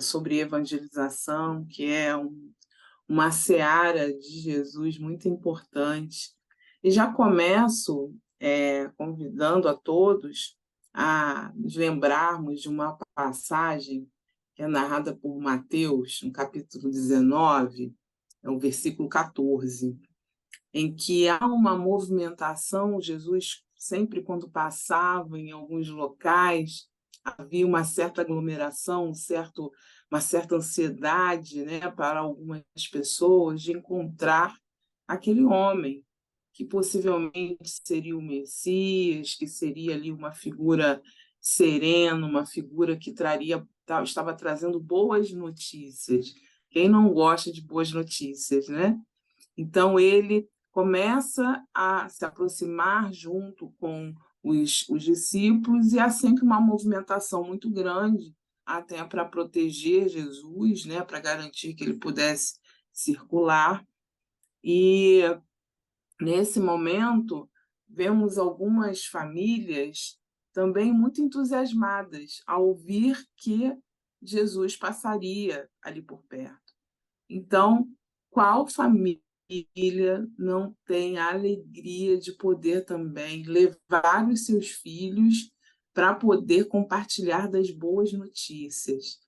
sobre evangelização, que é uma seara de Jesus muito importante. E já começo convidando a todos a nos lembrarmos de uma passagem que é narrada por Mateus, no capítulo 19, é o versículo 14, em que há uma movimentação. Jesus, sempre quando passava em alguns locais, havia uma certa aglomeração, uma certa ansiedade, né, para algumas pessoas de encontrar aquele homem que possivelmente seria o Messias, que seria ali uma figura serena, uma figura que estava trazendo boas notícias. Quem não gosta de boas notícias, né? Então, ele começa a se aproximar junto com os discípulos, e há sempre uma movimentação muito grande, até para proteger Jesus, né, para garantir que ele pudesse circular. E, nesse momento, vemos algumas famílias também muito entusiasmadas ao ouvir que Jesus passaria ali por perto. Então, qual família não tem a alegria de poder também levar os seus filhos para poder compartilhar das boas notícias,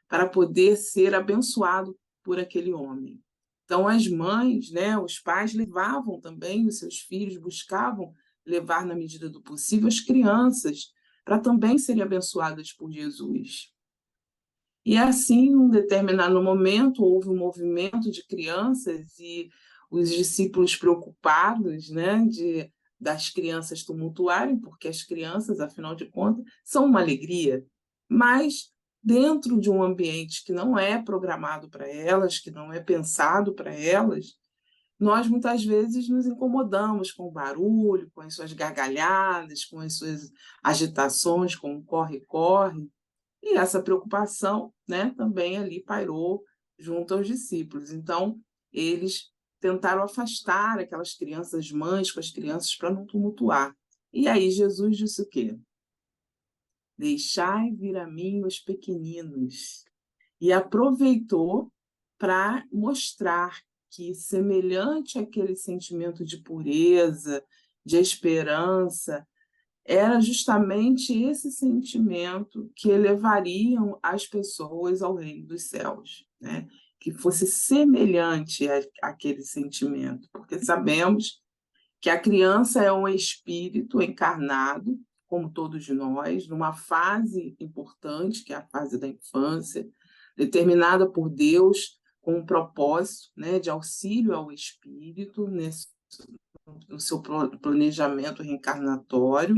para poder ser abençoado por aquele homem? Então, as mães, né, os pais levavam também os seus filhos, buscavam levar, na medida do possível, as crianças para também serem abençoadas por Jesus. E assim, em um determinado momento, houve um movimento de crianças, e os discípulos preocupados, né, das crianças tumultuarem, porque as crianças, afinal de contas, são uma alegria, mas dentro de um ambiente que não é programado para elas, que não é pensado para elas, nós muitas vezes nos incomodamos com o barulho, com as suas gargalhadas, com as suas agitações, com o corre-corre. E essa preocupação, né, também ali pairou junto aos discípulos. Então, eles tentaram afastar aquelas crianças, as mães com as crianças, para não tumultuar. E aí Jesus disse o quê? Deixai vir a mim os pequeninos. E aproveitou para mostrar que, semelhante àquele sentimento de pureza, de esperança, era justamente esse sentimento que elevariam as pessoas ao reino dos céus, né? Que fosse semelhante àquele sentimento, porque sabemos que a criança é um espírito encarnado, como todos nós, numa fase importante, que é a fase da infância, determinada por Deus com um propósito, né, de auxílio ao espírito no seu planejamento reencarnatório,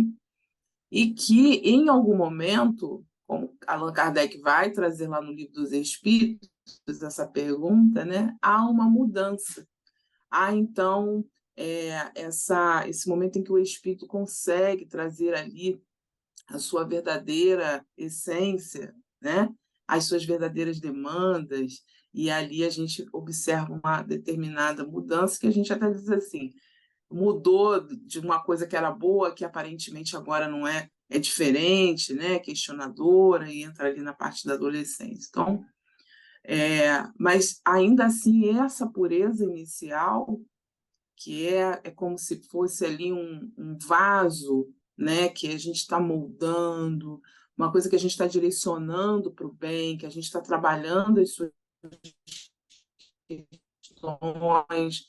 e que, em algum momento, como Allan Kardec vai trazer lá no Livro dos Espíritos, essa pergunta, né, há uma mudança. Há, então, esse momento em que o espírito consegue trazer ali a sua verdadeira essência, né, as suas verdadeiras demandas, e ali a gente observa uma determinada mudança, que a gente até diz assim, mudou de uma coisa que era boa, que aparentemente agora não é, é diferente, né, questionadora, e entra ali na parte da adolescência. Então, mas ainda assim, essa pureza inicial, que é como se fosse ali um vaso, né, que a gente está moldando, uma coisa que a gente está direcionando para o bem, que a gente está trabalhando as suas questões,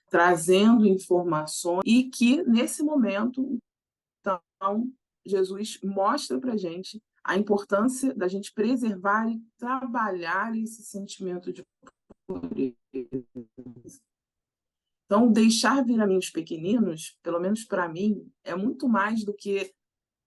trazendo informações, e que, nesse momento, então, Jesus mostra para a gente a importância da gente preservar e trabalhar esse sentimento de pureza. Então, deixar vir a mim os pequeninos, pelo menos para mim, é muito mais do que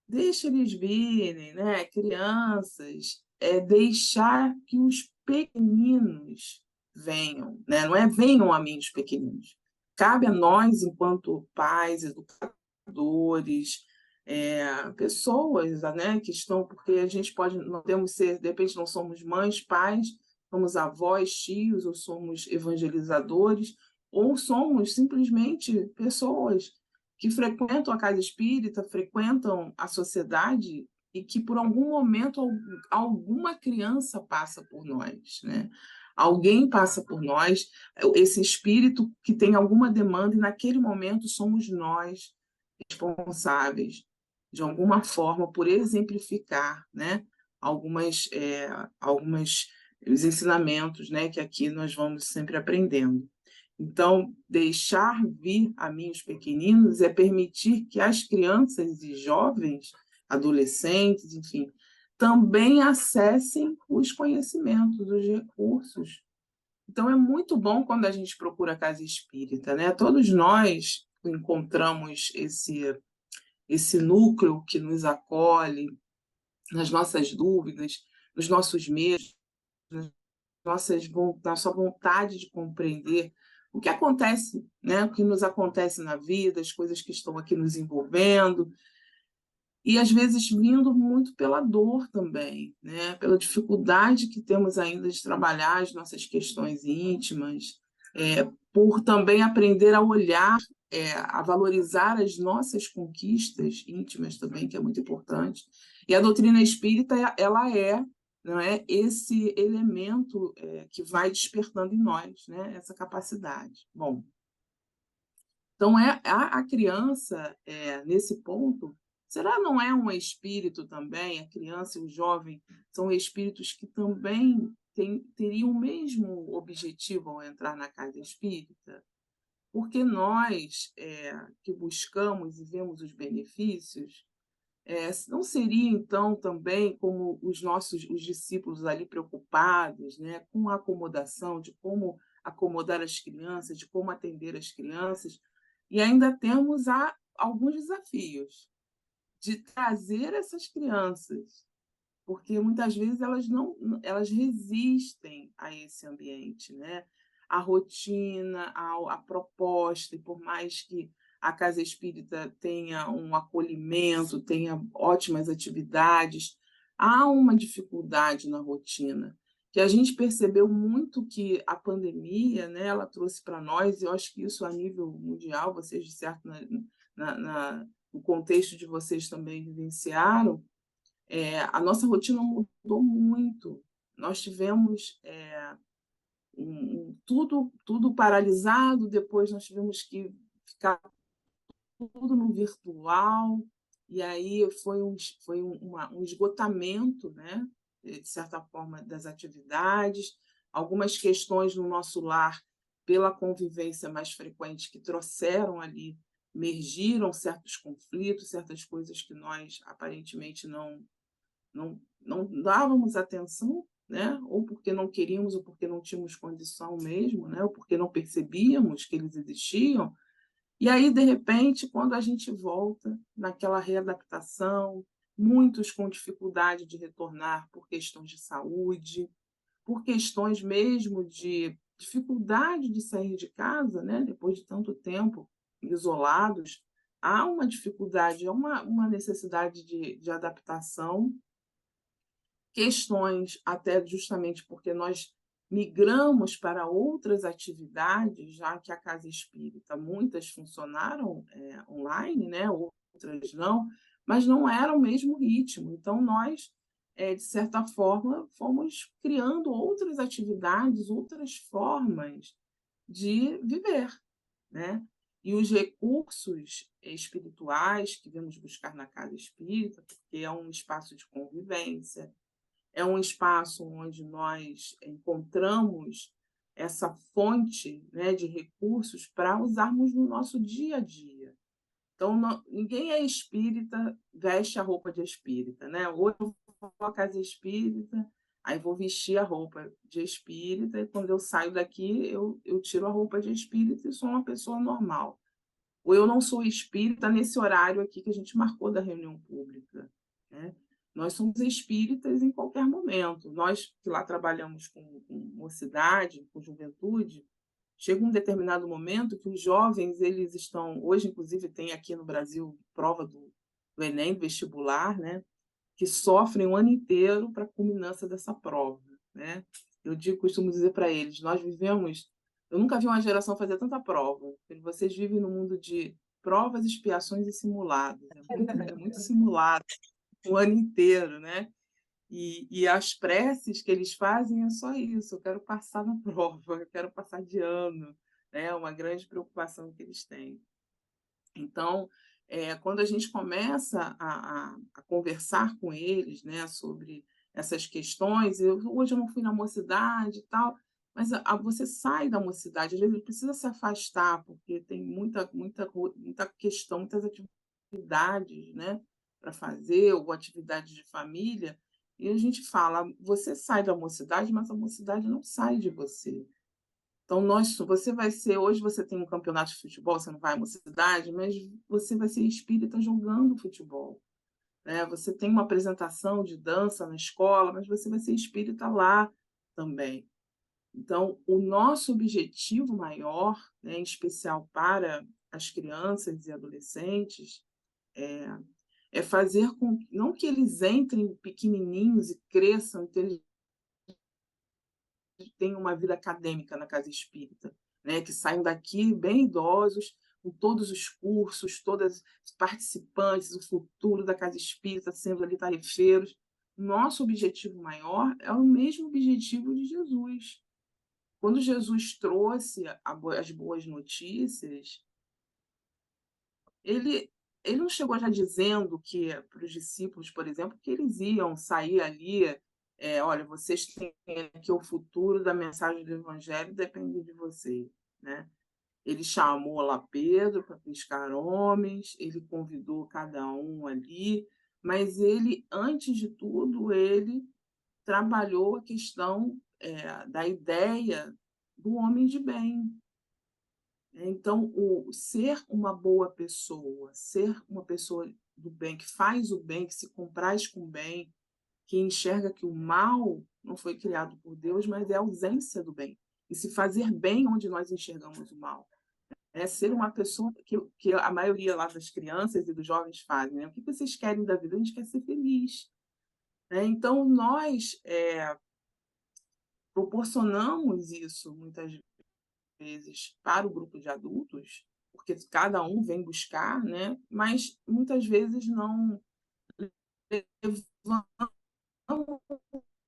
deixa eles virem, né? Crianças, é deixar que os pequeninos venham, né? Não é venham a mim os pequeninos. Cabe a nós, enquanto pais, educadores, pessoas, né, que estão, porque a gente pode, não temos ser, de repente não somos mães, pais, somos avós, tios, ou somos evangelizadores, ou somos simplesmente pessoas que frequentam a casa espírita, frequentam a sociedade e que, por algum momento, alguma criança passa por nós, né? Alguém passa por nós, esse espírito que tem alguma demanda, e naquele momento somos nós responsáveis, de alguma forma, por exemplificar, né? Algumas os ensinamentos, né? Que aqui nós vamos sempre aprendendo. Então, deixar vir a mim os pequeninos é permitir que as crianças e jovens, adolescentes, enfim, também acessem os conhecimentos, os recursos. Então, é muito bom quando a gente procura a casa espírita, né? Todos nós encontramos esse núcleo que nos acolhe nas nossas dúvidas, nos nossos medos, nossa vontade de compreender o que acontece, né? O que nos acontece na vida, as coisas que estão aqui nos envolvendo, e às vezes vindo muito pela dor também, né? Pela dificuldade que temos ainda de trabalhar as nossas questões íntimas, por também aprender a olhar, a valorizar as nossas conquistas íntimas também, que é muito importante. E a doutrina espírita, ela não é, esse elemento que vai despertando em nós, né? Essa capacidade. Bom, então, a criança, nesse ponto, será não é um espírito também? A criança e o jovem são espíritos que também teriam o mesmo objetivo ao entrar na casa espírita? Porque nós, que buscamos e vemos os benefícios, não seria, então, também como os discípulos ali preocupados, né, com a acomodação, de como acomodar as crianças, de como atender as crianças, e ainda temos alguns desafios de trazer essas crianças, porque muitas vezes elas resistem a esse ambiente, né? A rotina, a proposta, e por mais que a casa espírita tenha um acolhimento, tenha ótimas atividades, há uma dificuldade na rotina, que a gente percebeu muito que a pandemia, né, ela trouxe para nós, e eu acho que isso a nível mundial, vocês, de certo, no contexto de vocês também vivenciaram, a nossa rotina mudou muito. Nós tivemos tudo paralisado, depois nós tivemos que ficar tudo no virtual, e aí foi um esgotamento, né, de certa forma, das atividades, algumas questões no nosso lar, pela convivência mais frequente, que trouxeram ali, emergiram certos conflitos, certas coisas que nós aparentemente não dávamos atenção, né? Ou porque não queríamos, ou porque não tínhamos condição mesmo, né? Ou porque não percebíamos que eles existiam. E aí, de repente, quando a gente volta naquela readaptação, muitos com dificuldade de retornar por questões de saúde, por questões mesmo de dificuldade de sair de casa, né? Depois de tanto tempo isolados, há uma dificuldade, há uma necessidade de adaptação, questões até justamente porque nós migramos para outras atividades, já que a casa espírita, muitas funcionaram online, né? Outras não, mas não era o mesmo ritmo. Então, nós, de certa forma, fomos criando outras atividades, outras formas de viver, né? E os recursos espirituais que vamos buscar na casa espírita, porque é um espaço de convivência, é um espaço onde nós encontramos essa fonte, né, de recursos para usarmos no nosso dia a dia. Então, ninguém é espírita, veste a roupa de espírita, né? Ou eu vou à casa espírita, aí vou vestir a roupa de espírita, e quando eu saio daqui, eu tiro a roupa de espírita e sou uma pessoa normal. Ou eu não sou espírita nesse horário aqui que a gente marcou da reunião pública, né? Nós somos espíritas em qualquer momento. Nós que lá trabalhamos com mocidade, com juventude, chega um determinado momento que os jovens, eles estão, hoje inclusive tem aqui no Brasil prova do Enem, do vestibular, né, que sofrem o ano inteiro para a culminância dessa prova, né? Costumo dizer para eles, eu nunca vi uma geração fazer tanta prova, porque vocês vivem no mundo de provas, expiações e simulados, é muito simulado. o ano inteiro, né? E as preces que eles fazem é só isso: eu quero passar na prova, eu quero passar de ano, né? É uma grande preocupação que eles têm. Então, quando a gente começa a conversar com eles, né, sobre essas questões, hoje eu não fui na mocidade e tal, mas você sai da mocidade, às vezes precisa se afastar, porque tem muita questão, muitas atividades, né, para fazer, ou atividades de família, e a gente fala: você sai da mocidade, mas a mocidade não sai de você. Então, você vai ser. Hoje você tem um campeonato de futebol, você não vai à mocidade, mas você vai ser espírita jogando futebol. Né? Você tem uma apresentação de dança na escola, mas você vai ser espírita lá também. Então, o nosso objetivo maior, né, em especial para as crianças e adolescentes, é fazer com que, não que eles entrem pequenininhos e cresçam, têm uma vida acadêmica na casa espírita, né? Que saem daqui bem idosos, com todos os cursos, todas os participantes, o futuro da casa espírita sendo ali tarefeiros. Nosso objetivo maior é o mesmo objetivo de Jesus. Quando Jesus trouxe as boas notícias, ele, ele não chegou já dizendo que para os discípulos, por exemplo, que eles iam sair ali, olha, vocês têm aqui o futuro da mensagem do Evangelho, depende de vocês, né? Ele chamou lá Pedro para pescar homens, ele convidou cada um ali, mas ele, antes de tudo, ele trabalhou a questão da ideia do homem de bem. Então, ser uma boa pessoa, ser uma pessoa do bem, que faz o bem, que se compraz com o bem, que enxerga que o mal não foi criado por Deus, mas é a ausência do bem. E se fazer bem onde nós enxergamos o mal. É ser uma pessoa que a maioria lá das crianças e dos jovens fazem. Né? O que vocês querem da vida? A gente quer ser feliz. Né? Então, nós proporcionamos isso muitas vezes para o grupo de adultos, porque cada um vem buscar, né? Mas muitas vezes não levamos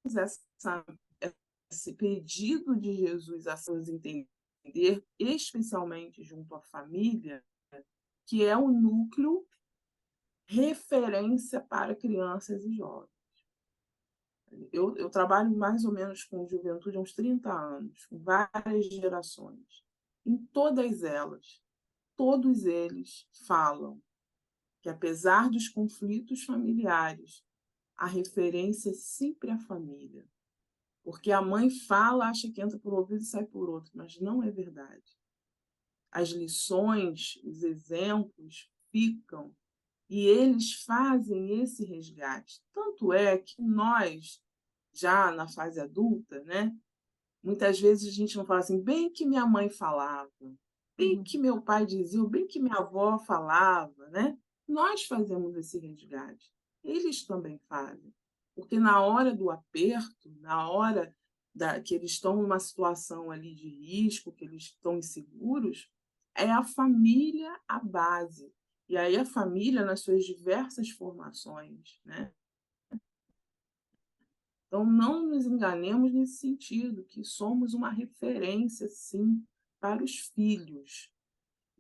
essa, esse pedido de Jesus a seus entender, especialmente junto à família, que é o núcleo referência para crianças e jovens. Eu trabalho mais ou menos com juventude há uns 30 anos, com várias gerações. Em todas elas, todos eles falam que, apesar dos conflitos familiares, a referência é sempre a família. Porque a mãe fala, acha que entra por um ouvido e sai por outro, mas não é verdade. As lições, os exemplos ficam e eles fazem esse resgate. Tanto é que nós, já na fase adulta, né, muitas vezes a gente não fala assim, bem que minha mãe falava, bem que meu pai dizia, bem que minha avó falava, né? Nós fazemos esse resgate. Eles também fazem. Porque na hora do aperto, na hora que eles estão numa situação ali de risco, que eles estão inseguros, é a família a base. E aí a família nas suas diversas formações, né? Então, não nos enganemos nesse sentido, que somos uma referência, sim, para os filhos.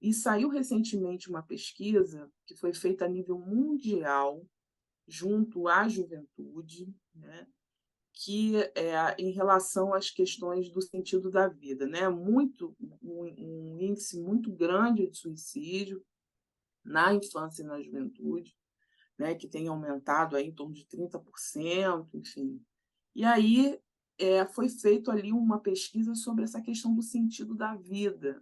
E saiu recentemente uma pesquisa que foi feita a nível mundial, junto à juventude, né, que é em relação às questões do sentido da vida. Né? Um índice muito grande de suicídio na infância e na juventude, né, que tem aumentado aí em torno de 30%, enfim. E aí foi feito ali uma pesquisa sobre essa questão do sentido da vida,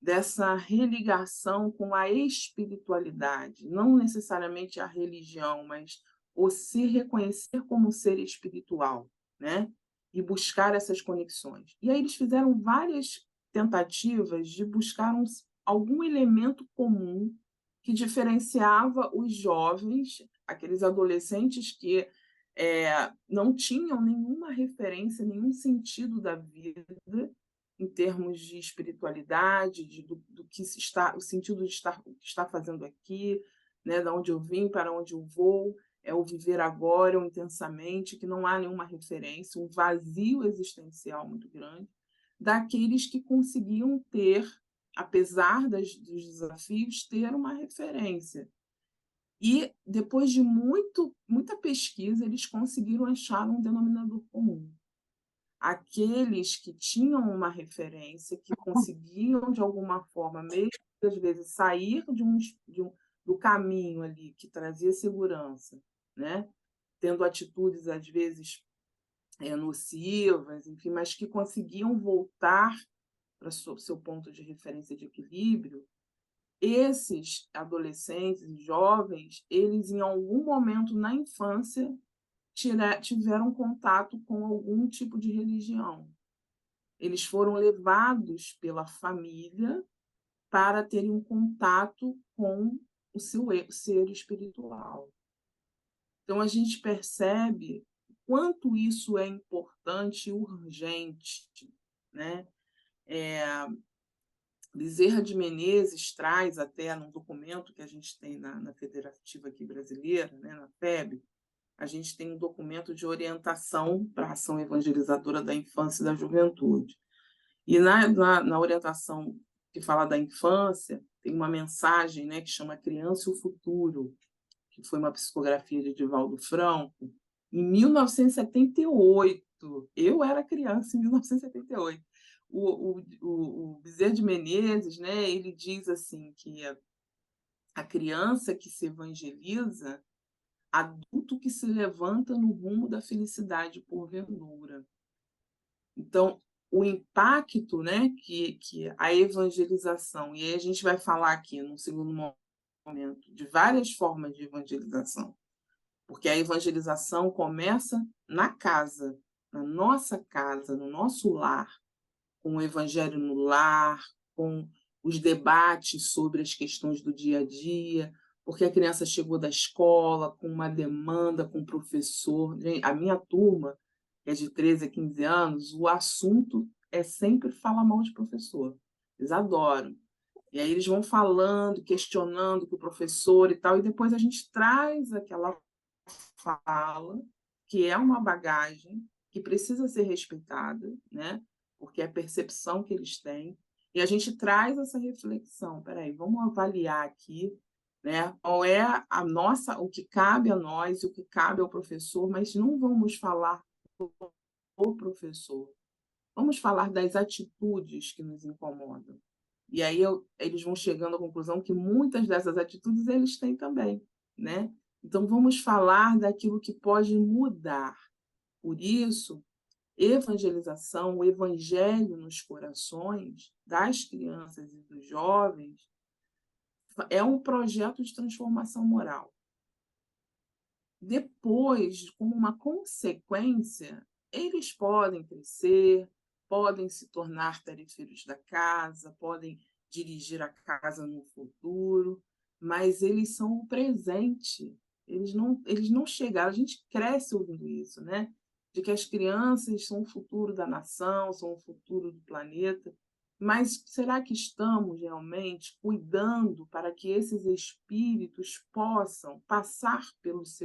dessa religação com a espiritualidade, não necessariamente a religião, mas o se reconhecer como ser espiritual, né? E buscar essas conexões. E aí eles fizeram várias tentativas de buscar algum elemento comum que diferenciava os jovens, aqueles adolescentes que não tinham nenhuma referência, nenhum sentido da vida, em termos de espiritualidade, do que está, o sentido de estar, o que está fazendo aqui, né, de onde eu vim, para onde eu vou. é o viver agora, o intensamente, que não há nenhuma referência, um vazio existencial muito grande, daqueles que conseguiam ter, apesar dos desafios, ter uma referência. E, depois de muita pesquisa, eles conseguiram achar um denominador comum. Aqueles que tinham uma referência, que conseguiam, de alguma forma, mesmo às vezes, sair do caminho ali que trazia segurança, né? Tendo atitudes, às vezes, nocivas, enfim, mas que conseguiam voltar para o seu ponto de referência de equilíbrio. Esses adolescentes e jovens, eles, em algum momento na infância, tiveram contato com algum tipo de religião. Eles foram levados pela família para terem um contato com o seu ser espiritual. Então, a gente percebe quanto isso é importante e urgente, né? Bezerra de Menezes traz até num documento que a gente tem na Federativa aqui brasileira, né, na FEB, a gente tem um documento de orientação para a ação evangelizadora da infância e da juventude. E na orientação que fala da infância, tem uma mensagem, né, que chama Criança e o Futuro, que foi uma psicografia de Divaldo Franco, em 1978. Eu era criança em 1978. O Bezerra de Menezes, né, ele diz assim que a criança que se evangeliza, adulto que se levanta no rumo da felicidade porventura. Então, o impacto, né, que a evangelização, e aí a gente vai falar aqui, no segundo momento, de várias formas de evangelização, porque a evangelização começa na casa, na nossa casa, no nosso lar, com o evangelho no lar, com os debates sobre as questões do dia a dia, porque a criança chegou da escola com uma demanda com o professor. A minha turma, que é de 13 a 15 anos, o assunto é sempre falar mal de professor. Eles adoram. E aí eles vão falando, questionando com o professor e tal, e depois a gente traz aquela fala, que é uma bagagem que precisa ser respeitada, né? Porque é a percepção que eles têm, e a gente traz essa reflexão. Peraí, vamos avaliar aqui, né? Qual é a nossa, o que cabe a nós, o que cabe ao professor, mas não vamos falar do professor, vamos falar das atitudes que nos incomodam. E aí eles vão chegando à conclusão que muitas dessas atitudes eles têm também, né? Então, vamos falar daquilo que pode mudar. Por isso, evangelização, o evangelho nos corações das crianças e dos jovens é um projeto de transformação moral. Depois, como uma consequência, eles podem crescer, podem se tornar tarefeiros da casa, podem dirigir a casa no futuro, mas eles são o presente. Eles não chegaram. A gente cresce ouvindo isso, né? De que as crianças são o futuro da nação, são o futuro do planeta. Mas será que estamos realmente cuidando para que esses espíritos possam passar pelas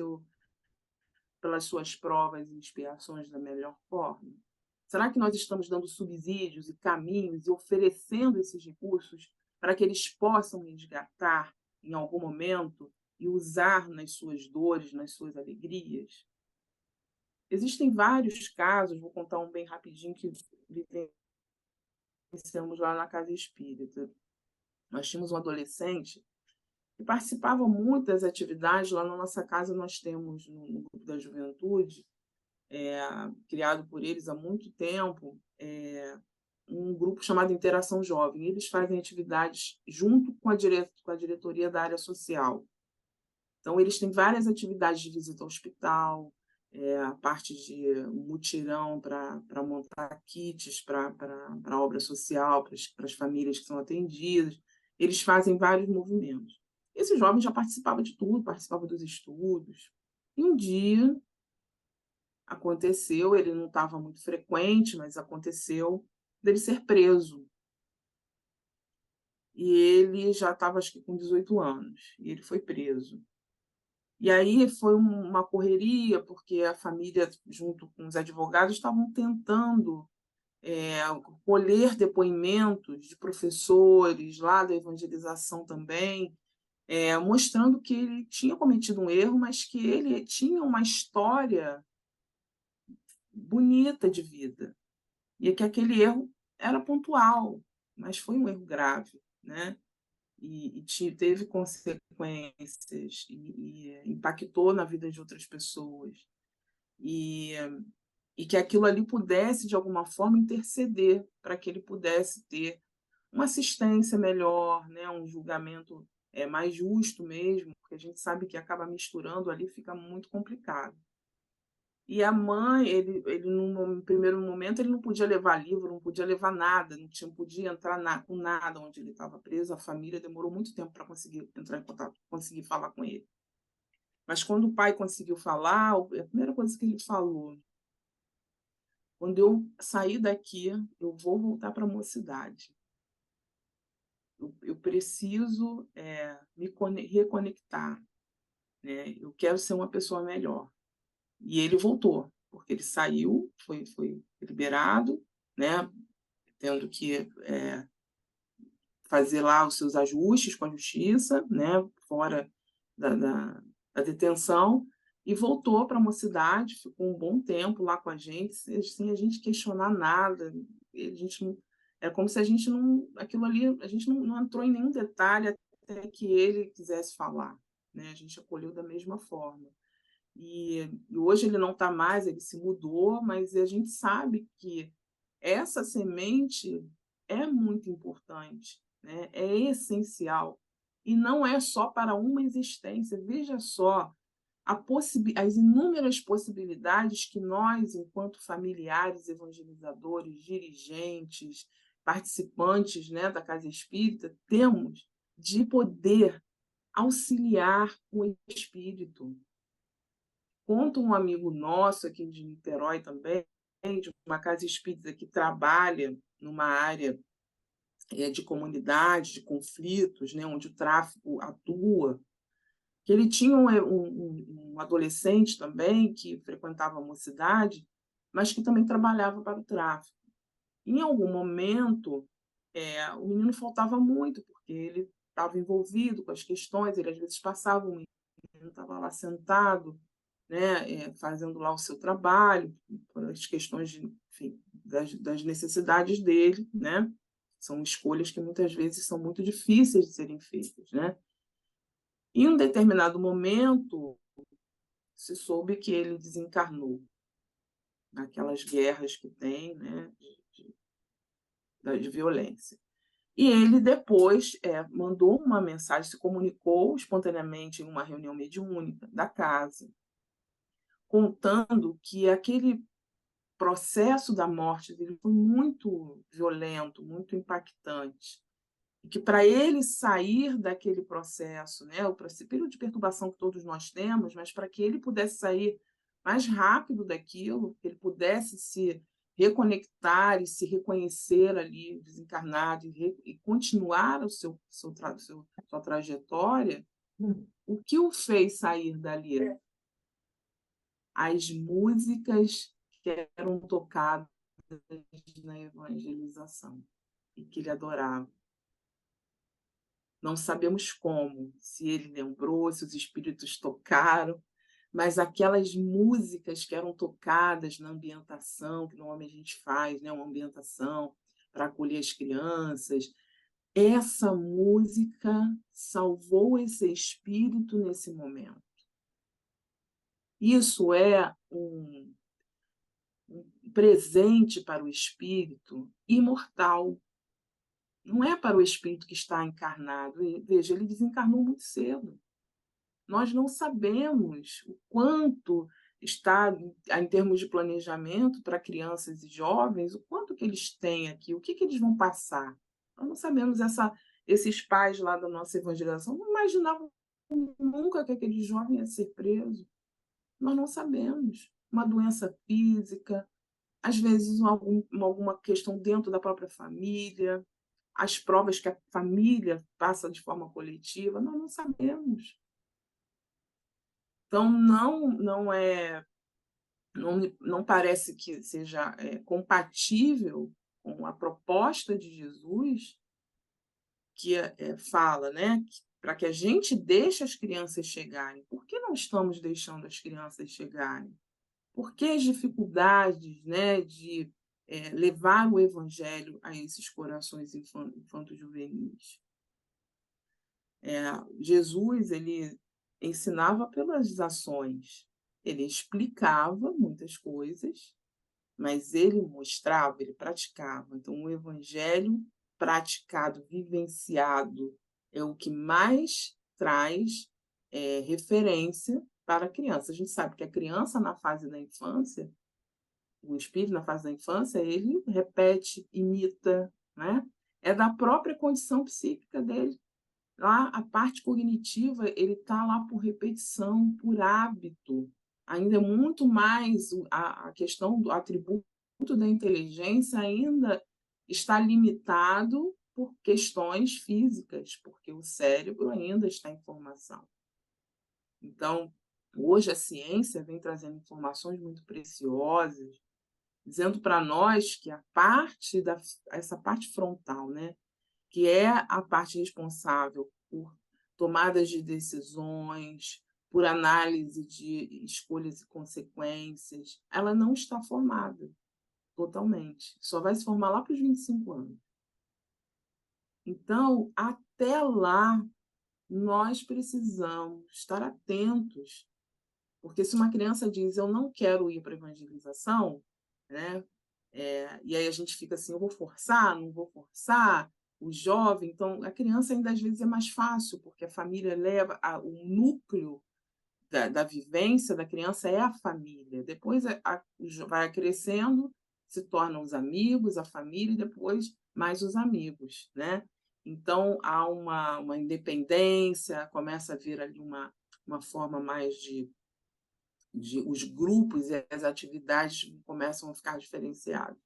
suas provas e expiações da melhor forma? Será que nós estamos dando subsídios e caminhos e oferecendo esses recursos para que eles possam resgatar em algum momento e usar nas suas dores, nas suas alegrias? Existem vários casos, vou contar um bem rapidinho que vivenciamos lá na Casa Espírita. Nós tínhamos um adolescente que participava muito das atividades. Lá na nossa casa nós temos, no grupo da juventude, criado por eles há muito tempo, um grupo chamado Interação Jovem. Eles fazem atividades junto com a diretoria da área social. Então, eles têm várias atividades de visita ao hospital, a parte de mutirão para montar kits para a obra social, para as famílias que são atendidas. Eles fazem vários movimentos. Esse jovem já participava de tudo, participava dos estudos. E um dia aconteceu, ele não estava muito frequente, mas aconteceu dele ser preso. E ele já estava, acho que, com 18 anos, e ele foi preso. E aí foi uma correria, porque a família, junto com os advogados, estavam tentando colher depoimentos de professores lá da evangelização também, mostrando que ele tinha cometido um erro, mas que ele tinha uma história bonita de vida, e que aquele erro era pontual, mas foi um erro grave, né? E teve consequências, impactou na vida de outras pessoas. E, e que aquilo ali pudesse, de alguma forma, interceder para que ele pudesse ter uma assistência melhor, né? Um julgamento mais justo mesmo, porque a gente sabe que acaba misturando ali, fica muito complicado. E a mãe, ele num primeiro momento, ele não podia levar livro, não podia levar nada, não podia entrar com nada onde ele estava preso. A família demorou muito tempo para conseguir entrar em contato, conseguir falar com ele. Mas quando o pai conseguiu falar, a primeira coisa que ele falou: quando eu sair daqui, eu vou voltar para a mocidade. Eu preciso me reconectar, né? Eu quero ser uma pessoa melhor. E ele voltou, porque ele saiu, foi liberado, né? Tendo que fazer lá os seus ajustes com a justiça, né? Fora da detenção, e voltou para a mocidade, ficou um bom tempo lá com a gente, sem a gente questionar nada. A gente não, é como se a gente não, aquilo ali, a gente não entrou em nenhum detalhe até que ele quisesse falar, né? A gente acolheu da mesma forma. E hoje ele não está mais, ele se mudou, mas a gente sabe que essa semente é muito importante, né? É essencial. E não é só para uma existência. Veja só as inúmeras possibilidades que nós, enquanto familiares, evangelizadores, dirigentes, participantes, né, da Casa Espírita, temos de poder auxiliar o espírito. Conta um amigo nosso aqui de Niterói também, de uma casa espírita que trabalha numa área de comunidade, de conflitos, né, onde o tráfico atua, que ele tinha um adolescente também que frequentava a mocidade, mas que também trabalhava para o tráfico. Em algum momento, o menino faltava muito, porque ele estava envolvido com as questões, ele às vezes passava, o menino estava lá sentado, né, fazendo lá o seu trabalho, as questões enfim, das necessidades dele, né? São escolhas que muitas vezes são muito difíceis de serem feitas, né? Em um determinado momento, se soube que ele desencarnou naquelas guerras que tem, né, de violência. E ele depois mandou uma mensagem, se comunicou espontaneamente em uma reunião mediúnica da casa, contando que aquele processo da morte dele foi muito violento, muito impactante, e que para ele sair daquele processo, né, o período de perturbação que todos nós temos, mas para que ele pudesse sair mais rápido daquilo, que ele pudesse se reconectar e se reconhecer ali desencarnado e continuar sua trajetória, o que o fez sair dali? As músicas que eram tocadas na evangelização e que ele adorava. Não sabemos como, se ele lembrou, se os espíritos tocaram, mas aquelas músicas que eram tocadas na ambientação, que normalmente a gente faz, né, uma ambientação para acolher as crianças, essa música salvou esse espírito nesse momento. Isso é um presente para o espírito imortal. Não é para o espírito que está encarnado. E, veja, ele desencarnou muito cedo. Nós não sabemos o quanto está, em termos de planejamento para crianças e jovens, o quanto que eles têm aqui, o que eles vão passar. Nós não sabemos. Esses pais lá da nossa evangelização não imaginavam nunca que aquele jovem ia ser preso. Nós não sabemos. Uma doença física, às vezes alguma questão dentro da própria família, as provas que a família passa de forma coletiva, nós não sabemos. Então, não parece que seja compatível com a proposta de Jesus, que fala, né, para que a gente deixe as crianças chegarem. Por que não estamos deixando as crianças chegarem? Por que as dificuldades, né, de levar o evangelho a esses corações infanto-juvenis? Jesus, ele ensinava pelas ações, ele explicava muitas coisas, mas ele mostrava, ele praticava. Então, o evangelho praticado, vivenciado, é o que mais traz referência para a criança. A gente sabe que a criança, na fase da infância, o espírito, na fase da infância, ele repete, imita, né? É da própria condição psíquica dele. Lá, a parte cognitiva, ele está lá por repetição, por hábito. Ainda é muito mais a questão do atributo da inteligência ainda está limitado por questões físicas, porque o cérebro ainda está em formação. Então, hoje a ciência vem trazendo informações muito preciosas, dizendo para nós que essa parte frontal, né, que é a parte responsável por tomadas de decisões, por análise de escolhas e consequências, ela não está formada totalmente. Só vai se formar lá para os 25 anos. Então, até lá, nós precisamos estar atentos, porque se uma criança diz eu não quero ir para a evangelização, né? E aí a gente fica assim, eu vou forçar, não vou forçar, o jovem, então a criança ainda às vezes é mais fácil, porque a família leva, o núcleo da vivência da criança é a família, depois vai crescendo, se tornam os amigos, a família, e depois mais os amigos, né? Então há uma independência, começa a vir ali uma forma mais de os grupos e as atividades começam a ficar diferenciados.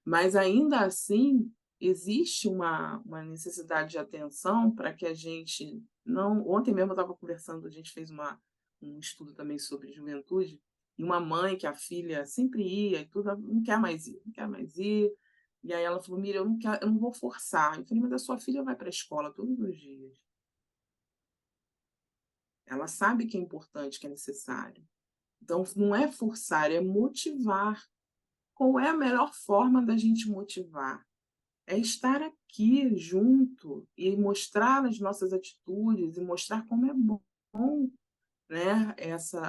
Mas, ainda assim, existe uma necessidade de atenção para que a gente não... Ontem mesmo eu estava conversando, a gente fez um estudo também sobre juventude, e uma mãe que a filha sempre ia e tudo, não quer mais ir, não quer mais ir. E aí ela falou, Miriam, eu não vou forçar. Eu falei, mas a sua filha vai para a escola todos os dias. Ela sabe que é importante, que é necessário. Então, não é forçar, é motivar. Qual é a melhor forma da gente motivar? É estar aqui junto e mostrar as nossas atitudes e mostrar como é bom, né,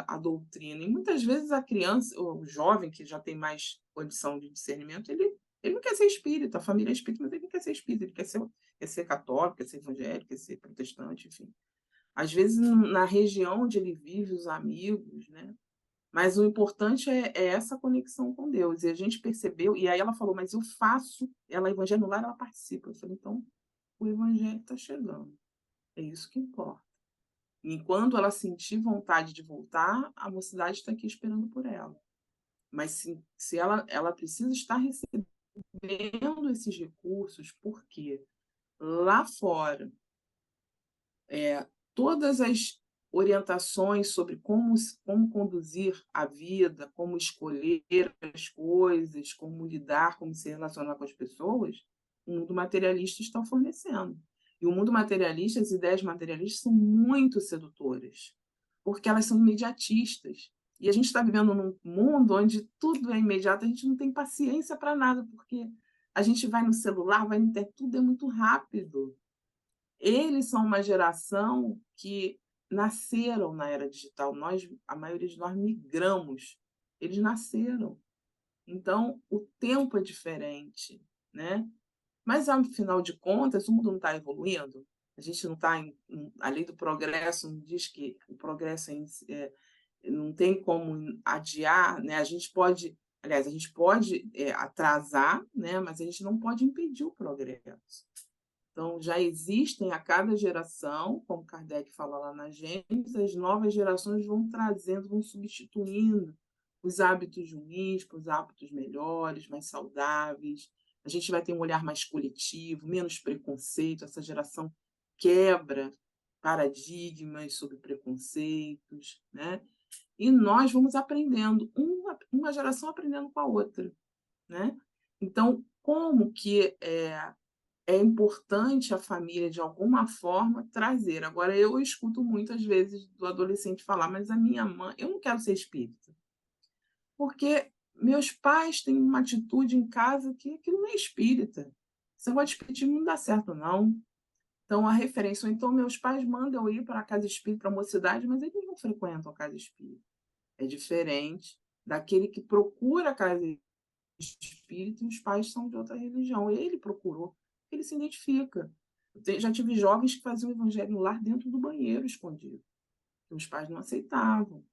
a doutrina. E muitas vezes a criança, o jovem que já tem mais condição de discernimento, ele não quer ser espírita, a família é espírita, mas ele não quer ser espírita, ele quer ser católico, quer ser evangélico, quer ser protestante, enfim. Às vezes, na região onde ele vive, os amigos, né? Mas o importante é essa conexão com Deus. E a gente percebeu, e aí ela falou, mas eu faço, ela evangelho no lar, ela participa. Eu falei, então o evangelho está chegando. É isso que importa. E quando ela sentir vontade de voltar, a mocidade está aqui esperando por ela. Mas se ela precisa estar recebendo esses recursos, porque lá fora, todas as orientações sobre como conduzir a vida, como escolher as coisas, como lidar, como se relacionar com as pessoas, o mundo materialista está fornecendo. E o mundo materialista, as ideias materialistas são muito sedutoras, porque elas são imediatistas. E a gente está vivendo num mundo onde tudo é imediato, a gente não tem paciência para nada, porque a gente vai no celular, vai no internet, tudo é muito rápido. Eles são uma geração que nasceram na era digital. A maioria de nós migramos. Eles nasceram. Então, o tempo é diferente, né? Mas, afinal de contas, o mundo não está evoluindo. A gente não está... A lei do progresso não diz que o progresso não tem como adiar, né? A gente pode... Aliás, a gente pode atrasar, né? Mas a gente não pode impedir o progresso. Então, já existem a cada geração, como Kardec fala lá na Gênesis, as novas gerações vão trazendo, vão substituindo os hábitos ruins por hábitos melhores, mais saudáveis. A gente vai ter um olhar mais coletivo, menos preconceito. Essa geração quebra paradigmas, sobre preconceitos, né? E nós vamos aprendendo, uma geração aprendendo com a outra, né? Então, como que é importante a família, de alguma forma, trazer. Agora, eu escuto muitas vezes do adolescente falar, mas a minha mãe, eu não quero ser espírita, porque meus pais têm uma atitude em casa que aquilo não é espírita. Esse negócio de espiritismo não dá certo, não. Então, a referência, ou então meus pais mandam eu ir para a casa espírita, para a mocidade, mas eles não frequentam a casa espírita. É diferente daquele que procura a casa espírita e os pais são de outra religião. Ele procurou, ele se identifica. Já tive jovens que faziam o evangelho no lar dentro do banheiro, escondido. Os pais não aceitavam.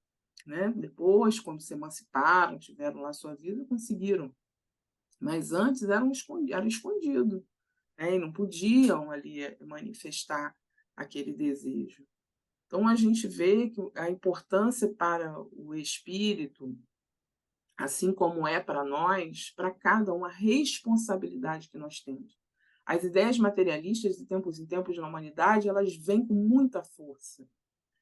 Né? Depois, quando se emanciparam, tiveram lá sua vida, conseguiram. Mas antes era escondido, né? E não podiam ali manifestar aquele desejo. Então, a gente vê que a importância para o espírito, assim como é para nós, para cada um, a responsabilidade que nós temos. As ideias materialistas, de tempos em tempos na humanidade, elas vêm com muita força.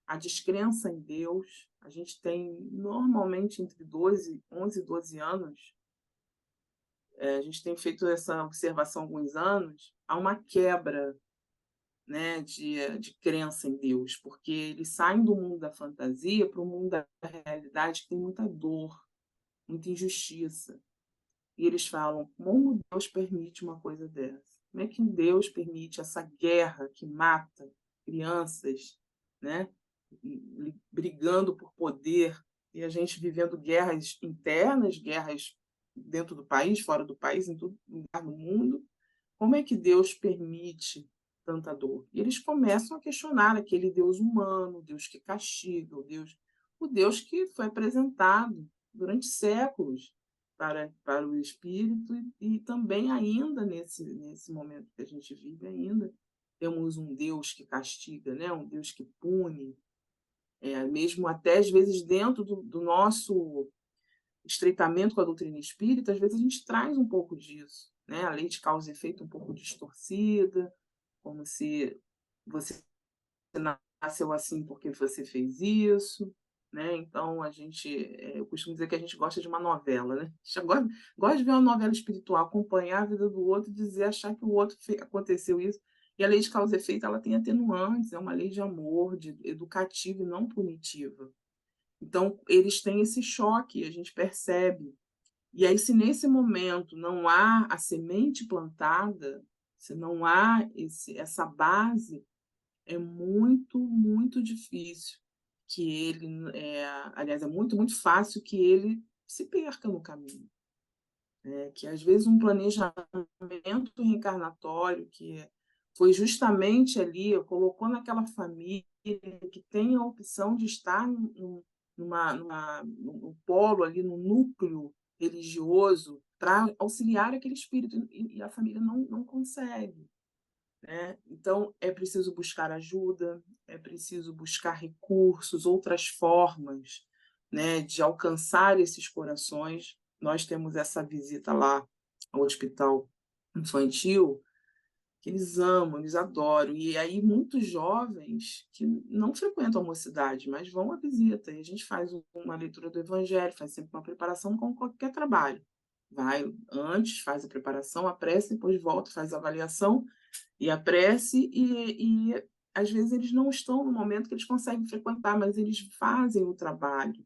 A descrença em Deus, a gente tem normalmente entre 11 e 12 anos, a gente tem feito essa observação há alguns anos, há uma quebra, né, de crença em Deus, porque eles saem do mundo da fantasia para o mundo da realidade, que tem muita dor, muita injustiça. E eles falam, como Deus permite uma coisa dessa? Como é que Deus permite essa guerra que mata crianças, né? Brigando por poder, e a gente vivendo guerras internas, guerras dentro do país, fora do país, em todo lugar do mundo? Como é que Deus permite tanta dor? E eles começam a questionar aquele Deus humano, o Deus que castiga, o Deus que foi apresentado durante séculos para o espírito, e também ainda nesse momento que a gente vive ainda temos um Deus que castiga, né? Um Deus que pune, mesmo até às vezes dentro do nosso estreitamento com a doutrina espírita, às vezes a gente traz um pouco disso, né? A lei de causa e efeito um pouco distorcida, como se você nasceu assim porque você fez isso, né? Então eu costumo dizer que a gente gosta de uma novela, né? A gente gosta de ver uma novela espiritual, acompanhar a vida do outro, dizer, achar que o outro aconteceu isso. E a lei de causa e efeito, ela tem atenuantes, é uma lei de amor, de educativa e não punitiva. Então, eles têm esse choque, a gente percebe. E aí, se nesse momento não há a semente plantada, se não há essa base, é muito, muito difícil que ele, aliás, é muito, muito fácil que ele se perca no caminho. Que às vezes um planejamento reencarnatório que foi justamente ali, colocou naquela família que tem a opção de estar no polo ali, no núcleo religioso, para auxiliar aquele espírito, e a família não consegue. Né? Então, é preciso buscar ajuda, é preciso buscar recursos, outras formas, né, de alcançar esses corações. Nós temos essa visita lá ao hospital infantil, que eles amam, eles adoram. E aí muitos jovens que não frequentam a mocidade, mas vão à visita. E a gente faz uma leitura do Evangelho, faz sempre uma preparação como qualquer trabalho. Vai antes, faz a preparação, a prece, depois volta, faz a avaliação e a prece, e às vezes eles não estão no momento que eles conseguem frequentar, mas eles fazem o trabalho.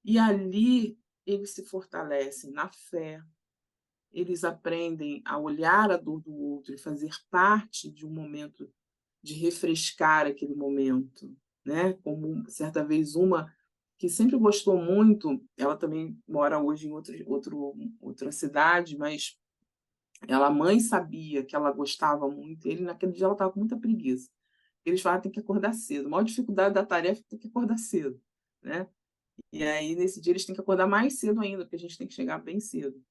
E ali eles se fortalecem na fé, eles aprendem a olhar a dor do outro e fazer parte de um momento de refrescar aquele momento, né? Como certa vez uma que sempre gostou muito, ela também mora hoje em outra cidade, mas a mãe sabia que ela gostava muito, ele naquele dia ela estava com muita preguiça. Eles falaram, tem que acordar cedo. A maior dificuldade da tarefa é ter que acordar cedo, né? E aí, nesse dia, eles têm que acordar mais cedo ainda, porque a gente tem que chegar bem cedo.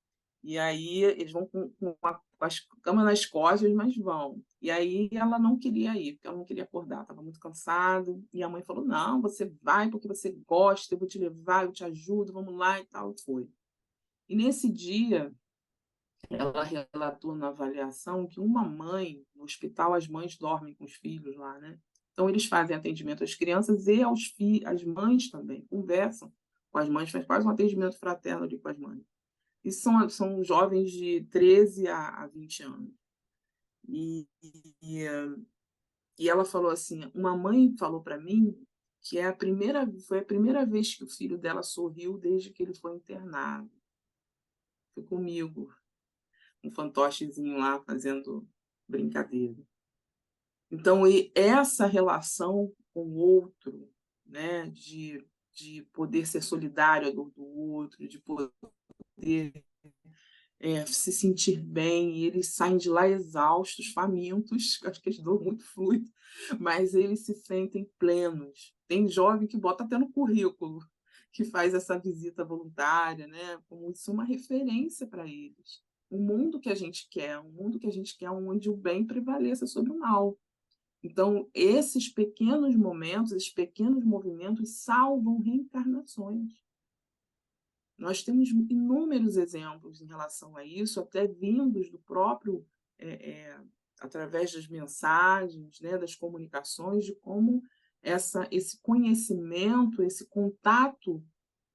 E aí, eles vão com as camas nas costas, mas vão. E aí, ela não queria ir, porque ela não queria acordar, estava muito cansada. E a mãe falou, não, você vai porque você gosta, eu vou te levar, eu te ajudo, vamos lá e tal. Foi. E nesse dia, ela relatou na avaliação que uma mãe, no hospital as mães dormem com os filhos lá, né? Então, eles fazem atendimento às crianças e às mães também, conversam com as mães, faz quase um atendimento fraterno ali com as mães. E são jovens de 13 a 20 anos. E, e, e ela falou assim, uma mãe falou para mim que foi a primeira vez que o filho dela sorriu desde que ele foi internado. Foi comigo, um fantochezinho lá fazendo brincadeira. Então, essa relação com o outro, né, de poder ser solidário à dor do outro, de poder se sentir bem, e eles saem de lá exaustos, famintos, acho que eles dão muito fluido, mas eles se sentem plenos. Tem jovem que bota até no currículo, que faz essa visita voluntária, né? Como isso é uma referência para eles. O mundo que a gente quer, um mundo que a gente quer onde o bem prevaleça sobre o mal. Então, esses pequenos momentos, esses pequenos movimentos salvam reencarnações. Nós temos inúmeros exemplos em relação a isso, até vindos do próprio, através das mensagens, né, das comunicações, de como esse conhecimento, esse contato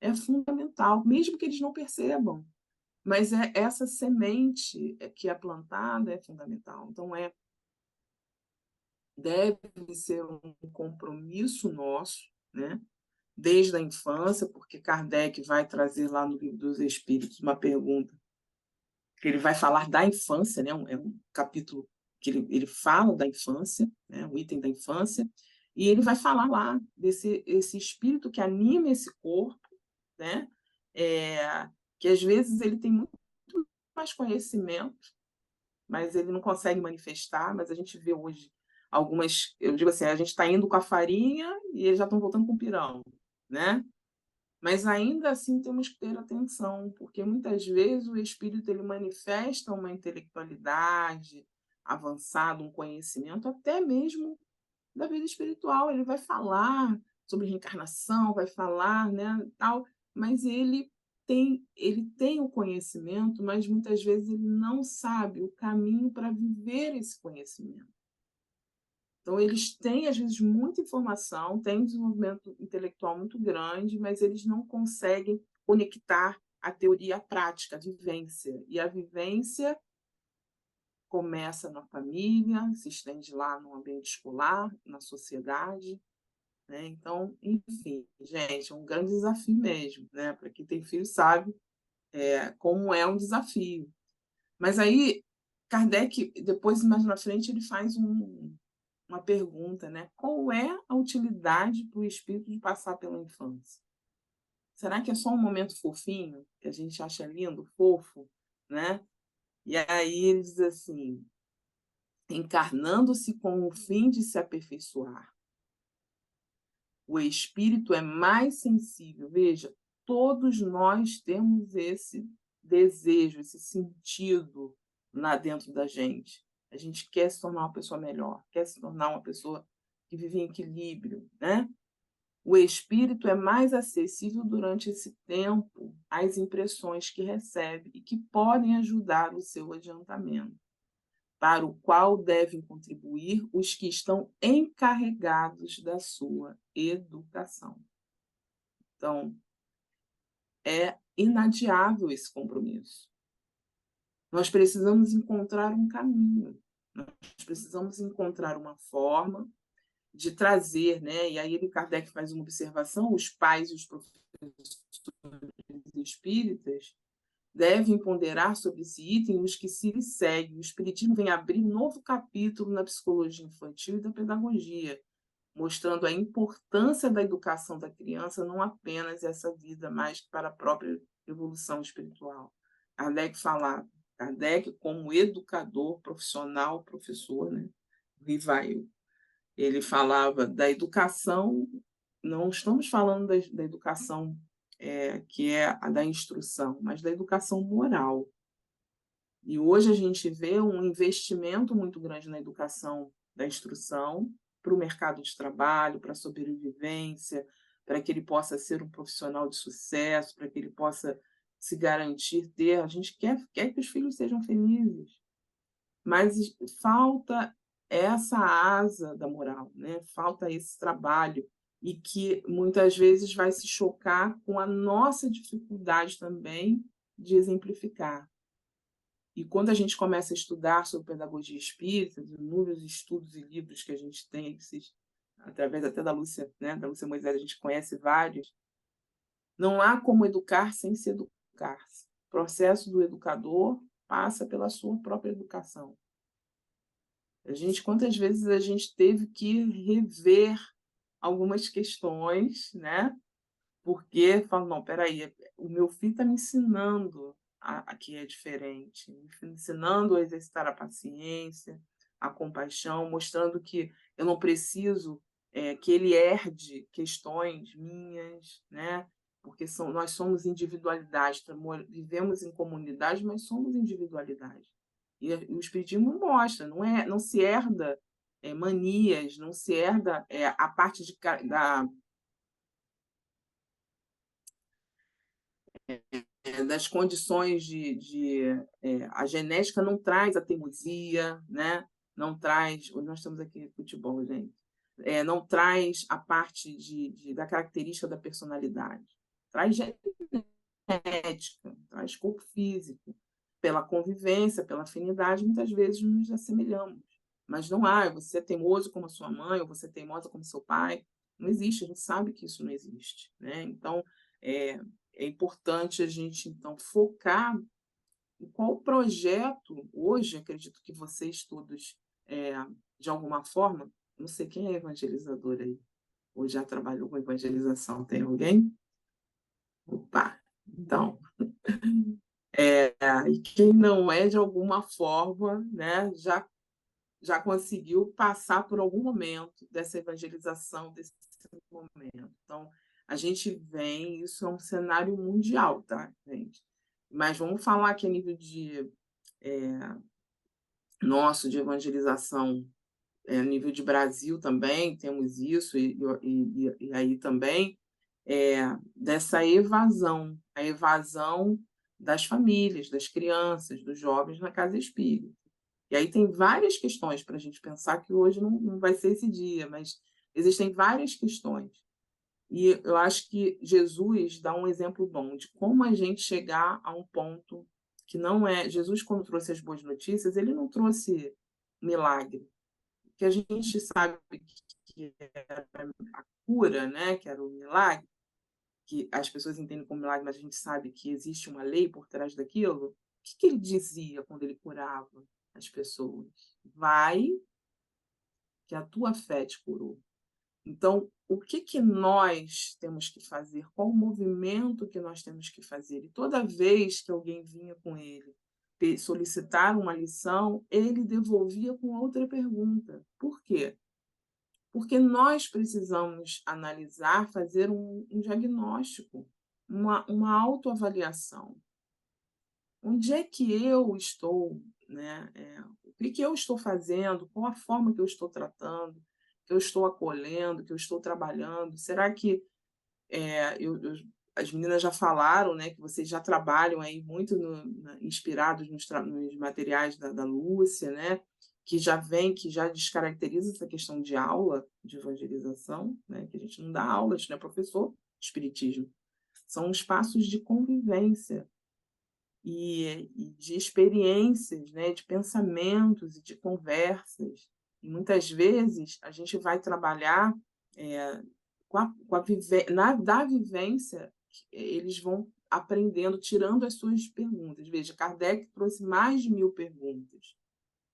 é fundamental, mesmo que eles não percebam. Mas essa semente que é plantada é fundamental. Então, deve ser um compromisso nosso, né? Desde a infância, porque Kardec vai trazer lá no Livro dos Espíritos uma pergunta, que ele vai falar da infância, né? É um capítulo que ele fala da infância, né? Um item da infância, e ele vai falar lá esse espírito que anima esse corpo, né? Que às vezes ele tem muito mais conhecimento, mas ele não consegue manifestar, mas a gente vê hoje algumas, eu digo assim, a gente está indo com a farinha e eles já estão voltando com o pirão, né? Mas ainda assim temos que ter atenção, porque muitas vezes o espírito ele manifesta uma intelectualidade avançada, um conhecimento, até mesmo da vida espiritual. Ele vai falar sobre reencarnação, vai falar, né, tal, mas ele tem o conhecimento, mas muitas vezes ele não sabe o caminho para viver esse conhecimento. Então, eles têm, às vezes, muita informação, têm um desenvolvimento intelectual muito grande, mas eles não conseguem conectar a teoria à prática, à vivência. E a vivência começa na família, se estende lá no ambiente escolar, na sociedade, né? Então, enfim, gente, é um grande desafio mesmo, né? Para quem tem filho sabe como é um desafio. Mas aí, Kardec, depois, mais na frente, ele faz uma pergunta, né? Qual é a utilidade para o espírito de passar pela infância? Será que é só um momento fofinho, que a gente acha lindo, fofo, né? E aí ele diz assim, encarnando-se com o fim de se aperfeiçoar. O espírito é mais sensível. Veja, todos nós temos esse desejo, esse sentido lá dentro da gente. A gente quer se tornar uma pessoa melhor, quer se tornar uma pessoa que vive em equilíbrio, né? O espírito é mais acessível durante esse tempo às impressões que recebe e que podem ajudar o seu adiantamento, para o qual devem contribuir os que estão encarregados da sua educação. Então, é inadiável esse compromisso. Nós precisamos encontrar um caminho, nós precisamos encontrar uma forma de trazer, né? E aí Kardec faz uma observação, os pais e os professores espíritas devem ponderar sobre esse item os que se lhe seguem. O Espiritismo vem abrir um novo capítulo na psicologia infantil e da pedagogia, mostrando a importância da educação da criança, não apenas essa vida, mas para a própria evolução espiritual. Kardec como educador profissional, professor, né? Rivail, ele falava da educação, não estamos falando da educação que é a da instrução, mas da educação moral. E hoje a gente vê um investimento muito grande na educação da instrução para o mercado de trabalho, para a sobrevivência, para que ele possa ser um profissional de sucesso, para que ele possa se garantir ter. A gente quer que os filhos sejam felizes, mas falta essa asa da moral, né? Falta esse trabalho, e que muitas vezes vai se chocar com a nossa dificuldade também de exemplificar. E quando a gente começa a estudar sobre pedagogia espírita, os inúmeros estudos e livros que a gente tem, através até da Lúcia, né, da Lúcia Moisés, a gente conhece vários, não há como educar sem se educar. O processo do educador passa pela sua própria educação. Quantas vezes a gente teve que rever algumas questões, né? Porque falo, não, peraí, o meu filho está me ensinando a que é diferente, me ensinando a exercitar a paciência, a compaixão, mostrando que eu não preciso que ele herde questões minhas, né? Porque nós somos individualidade, vivemos em comunidade, mas somos individualidade. E o Espiritismo mostra, não se herda manias, não se herda a parte das condições a genética não traz a teimosia, né? Não traz. Nós estamos aqui futebol, gente. Não traz a parte da característica da personalidade. Traz genética, traz corpo físico. Pela convivência, pela afinidade, muitas vezes nos assemelhamos. Mas não há, você é teimoso como a sua mãe, ou você é teimosa como seu pai. Não existe, a gente sabe que isso não existe, né? Então, é importante a gente, então, focar em qual projeto, hoje, acredito que vocês todos, de alguma forma, não sei quem é evangelizador aí, ou já trabalhou com evangelização, tem alguém? Opa! Então, e quem não é, de alguma forma, né, já conseguiu passar por algum momento dessa evangelização, desse momento. Então, a gente vem, isso é um cenário mundial, tá, gente? Mas vamos falar que a nível nosso de evangelização, a nível de Brasil também temos isso, e aí também dessa evasão, a evasão das famílias, das crianças, dos jovens na casa espírita. E aí tem várias questões para a gente pensar, que hoje não vai ser esse dia, mas existem várias questões. E eu acho que Jesus dá um exemplo bom de como a gente chegar a um ponto que não é. Jesus, quando trouxe as boas notícias, ele não trouxe milagre, que a gente sabe que era a cura, né, que era o milagre, que as pessoas entendem como milagre, mas a gente sabe que existe uma lei por trás daquilo. O que ele dizia quando ele curava as pessoas? Vai, que a tua fé te curou. Então, o que nós temos que fazer? Qual o movimento que nós temos que fazer? E toda vez que alguém vinha com ele solicitar uma lição, ele devolvia com outra pergunta. Por quê? Porque nós precisamos analisar, fazer um diagnóstico, uma autoavaliação. Onde é que eu estou, né? O que eu estou fazendo? Qual a forma que eu estou tratando? Que eu estou acolhendo? Que eu estou trabalhando? Será que as meninas já falaram, né, que vocês já trabalham aí muito inspirados nos materiais da Lúcia, né, que já descaracteriza essa questão de aula de evangelização, né, que a gente não dá aula, a gente não é professor de espiritismo. São espaços de convivência e de experiências, né, de pensamentos e de conversas. E muitas vezes a gente vai trabalhar da vivência, eles vão aprendendo, tirando as suas perguntas. Veja, Kardec trouxe mais de 1000 perguntas,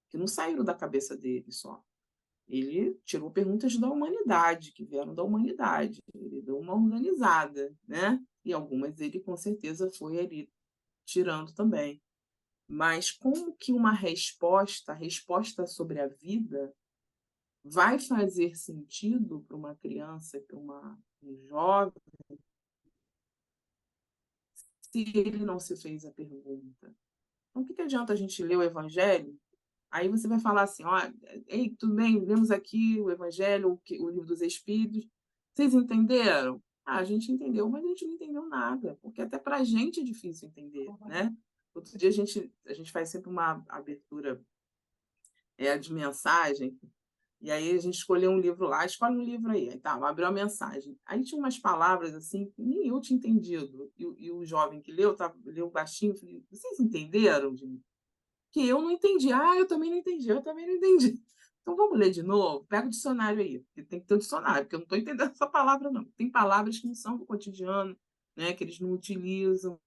que não saíram da cabeça dele só. Ele tirou perguntas da humanidade, que vieram da humanidade. Ele deu uma organizada, né? E algumas ele, com certeza, foi ali tirando também. Mas como que uma resposta sobre a vida, vai fazer sentido para uma criança, para um jovem, se ele não se fez a pergunta? Então, o que adianta a gente ler o Evangelho? Aí você vai falar assim, ó, ei, tudo bem, vemos aqui o Evangelho, o Livro dos Espíritos, vocês entenderam? Ah, a gente entendeu, mas a gente não entendeu nada, porque até para a gente é difícil entender, né? Outro dia a gente faz sempre uma abertura de mensagem, e aí a gente escolheu um livro lá, escolhe um livro aí tá, abriu a mensagem. Aí tinha umas palavras assim que nem eu tinha entendido, e o jovem que leu baixinho, eu falei: "Vocês entenderam?" Que eu não entendi. "Ah, eu também não entendi, eu também não entendi". "Então vamos ler de novo? Pega o dicionário aí", porque tem que ter o dicionário, porque eu não estou entendendo essa palavra não. Tem palavras que não são do cotidiano, né, que eles não utilizam.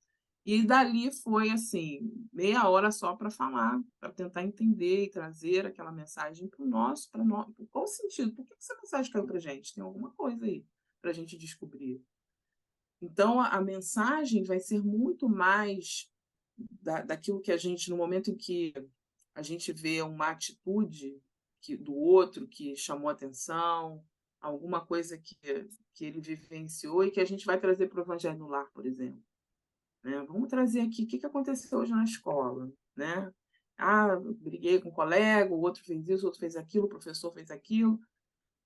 E dali foi, assim, meia hora só para falar, para tentar entender e trazer aquela mensagem para o nosso para nós. Qual o sentido? Por que essa mensagem caiu para a gente? Tem alguma coisa aí para a gente descobrir. Então a mensagem vai ser muito mais daquilo que a gente, no momento em que a gente vê uma atitude do outro que chamou atenção, alguma coisa que ele vivenciou e que a gente vai trazer para o Evangelho no Lar, por exemplo. Né? Vamos trazer aqui o que aconteceu hoje na escola. Né? Ah, briguei com um colega, o outro fez isso, o outro fez aquilo, o professor fez aquilo.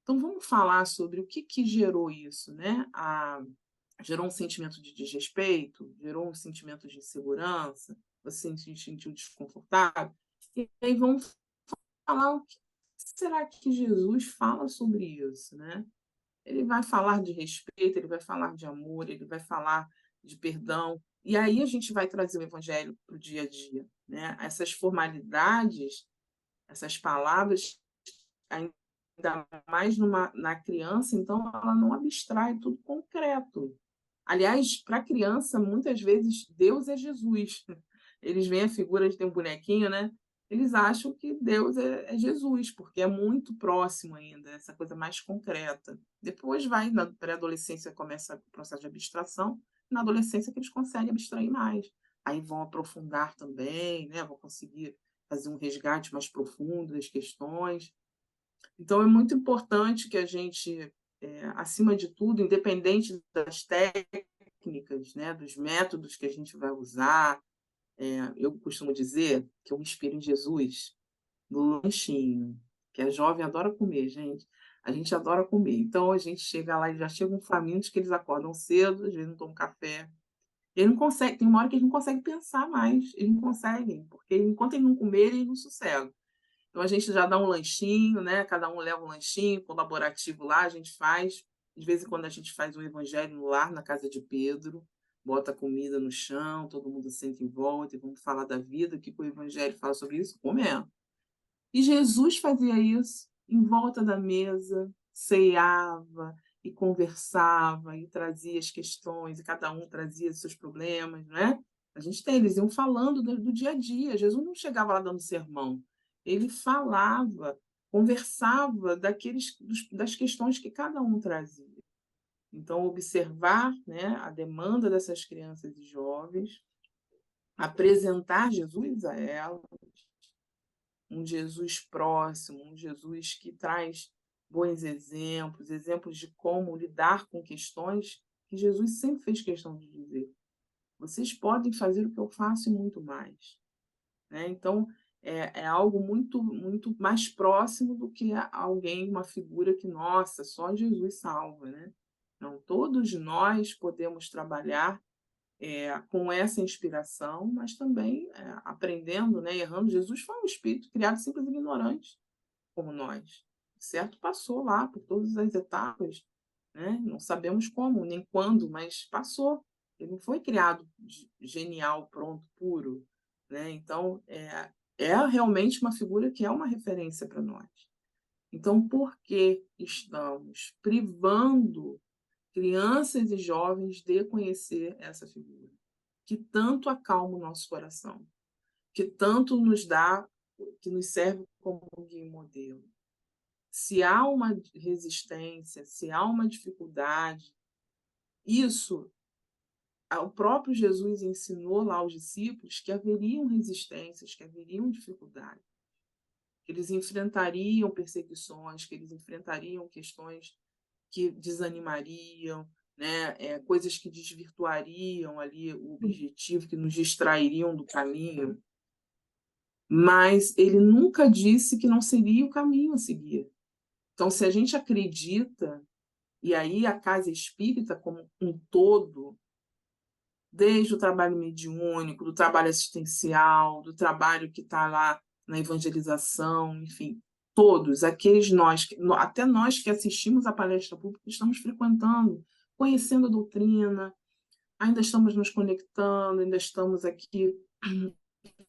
Então vamos falar sobre o que gerou isso, né? Gerou um sentimento de desrespeito, gerou um sentimento de insegurança, você se sentiu desconfortável. E aí vamos falar o que será que Jesus fala sobre isso, né? Ele vai falar de respeito, ele vai falar de amor, ele vai falar de perdão. E aí a gente vai trazer o evangelho para o dia a dia, né? Essas formalidades, essas palavras, ainda mais na criança, então ela não abstrai, tudo concreto. Aliás, para a criança, muitas vezes, Deus é Jesus. Eles veem a figura de ter um bonequinho, né? Eles acham que Deus é Jesus, porque é muito próximo ainda, essa coisa mais concreta. Depois vai, na pré-adolescência começa o processo de abstração, na adolescência que eles conseguem abstrair mais. Aí vão aprofundar também, né? Vão conseguir fazer um resgate mais profundo das questões. Então, é muito importante que a gente, acima de tudo, independente das técnicas, né, dos métodos que a gente vai usar, eu costumo dizer que eu me inspiro em Jesus no lanchinho, que a jovem adora comer, gente. A gente adora comer. Então, a gente chega lá e já chegam famintos, que eles acordam cedo, às vezes não tomam café. Eles não conseguem, tem uma hora que eles não conseguem pensar mais, eles não conseguem, porque enquanto eles não comerem, eles não sossegam. Então a gente já dá um lanchinho, né? Cada um leva um lanchinho colaborativo lá, a gente faz. De vez em quando a gente faz um evangelho no lar, na casa de Pedro, bota comida no chão, todo mundo senta em volta e vamos falar da vida, o que o evangelho fala sobre isso? Comendo. E Jesus fazia isso em volta da mesa, ceava e conversava e trazia as questões, e cada um trazia seus problemas, né? A gente tem, eles iam falando do dia a dia. Jesus não chegava lá dando sermão, ele falava, conversava das questões que cada um trazia. Então, observar, né, a demanda dessas crianças e jovens, apresentar Jesus a elas, um Jesus próximo, um Jesus que traz bons exemplos, exemplos de como lidar com questões que Jesus sempre fez questão de dizer. Vocês podem fazer o que eu faço e muito mais. Né? Então, é algo muito, muito mais próximo do que alguém, uma figura que, nossa, só Jesus salva. Né? Não, todos nós podemos trabalhar com essa inspiração, mas também aprendendo, né, errando. Jesus foi um espírito criado simples e ignorante, como nós. Certo? Passou lá por todas as etapas, né? Não sabemos como nem quando, mas passou. Ele não foi criado genial, pronto, puro. Né? Então, é realmente uma figura que é uma referência para nós. Então, por que estamos privando crianças e jovens de conhecer essa figura, que tanto acalma o nosso coração, que tanto nos dá, que nos serve como guia e modelo? Se há uma resistência, se há uma dificuldade, isso o próprio Jesus ensinou lá aos discípulos que haveriam resistências, que haveriam dificuldades, que eles enfrentariam perseguições, que eles enfrentariam questões que desanimariam, né? Coisas que desvirtuariam ali o objetivo, que nos distrairiam do caminho, mas ele nunca disse que não seria o caminho a seguir. Então, se a gente acredita, e aí a casa espírita como um todo, desde o trabalho mediúnico, do trabalho assistencial, do trabalho que está lá na evangelização, enfim, todos, aqueles nós, até nós que assistimos à palestra pública, estamos frequentando, conhecendo a doutrina, ainda estamos nos conectando, ainda estamos aqui,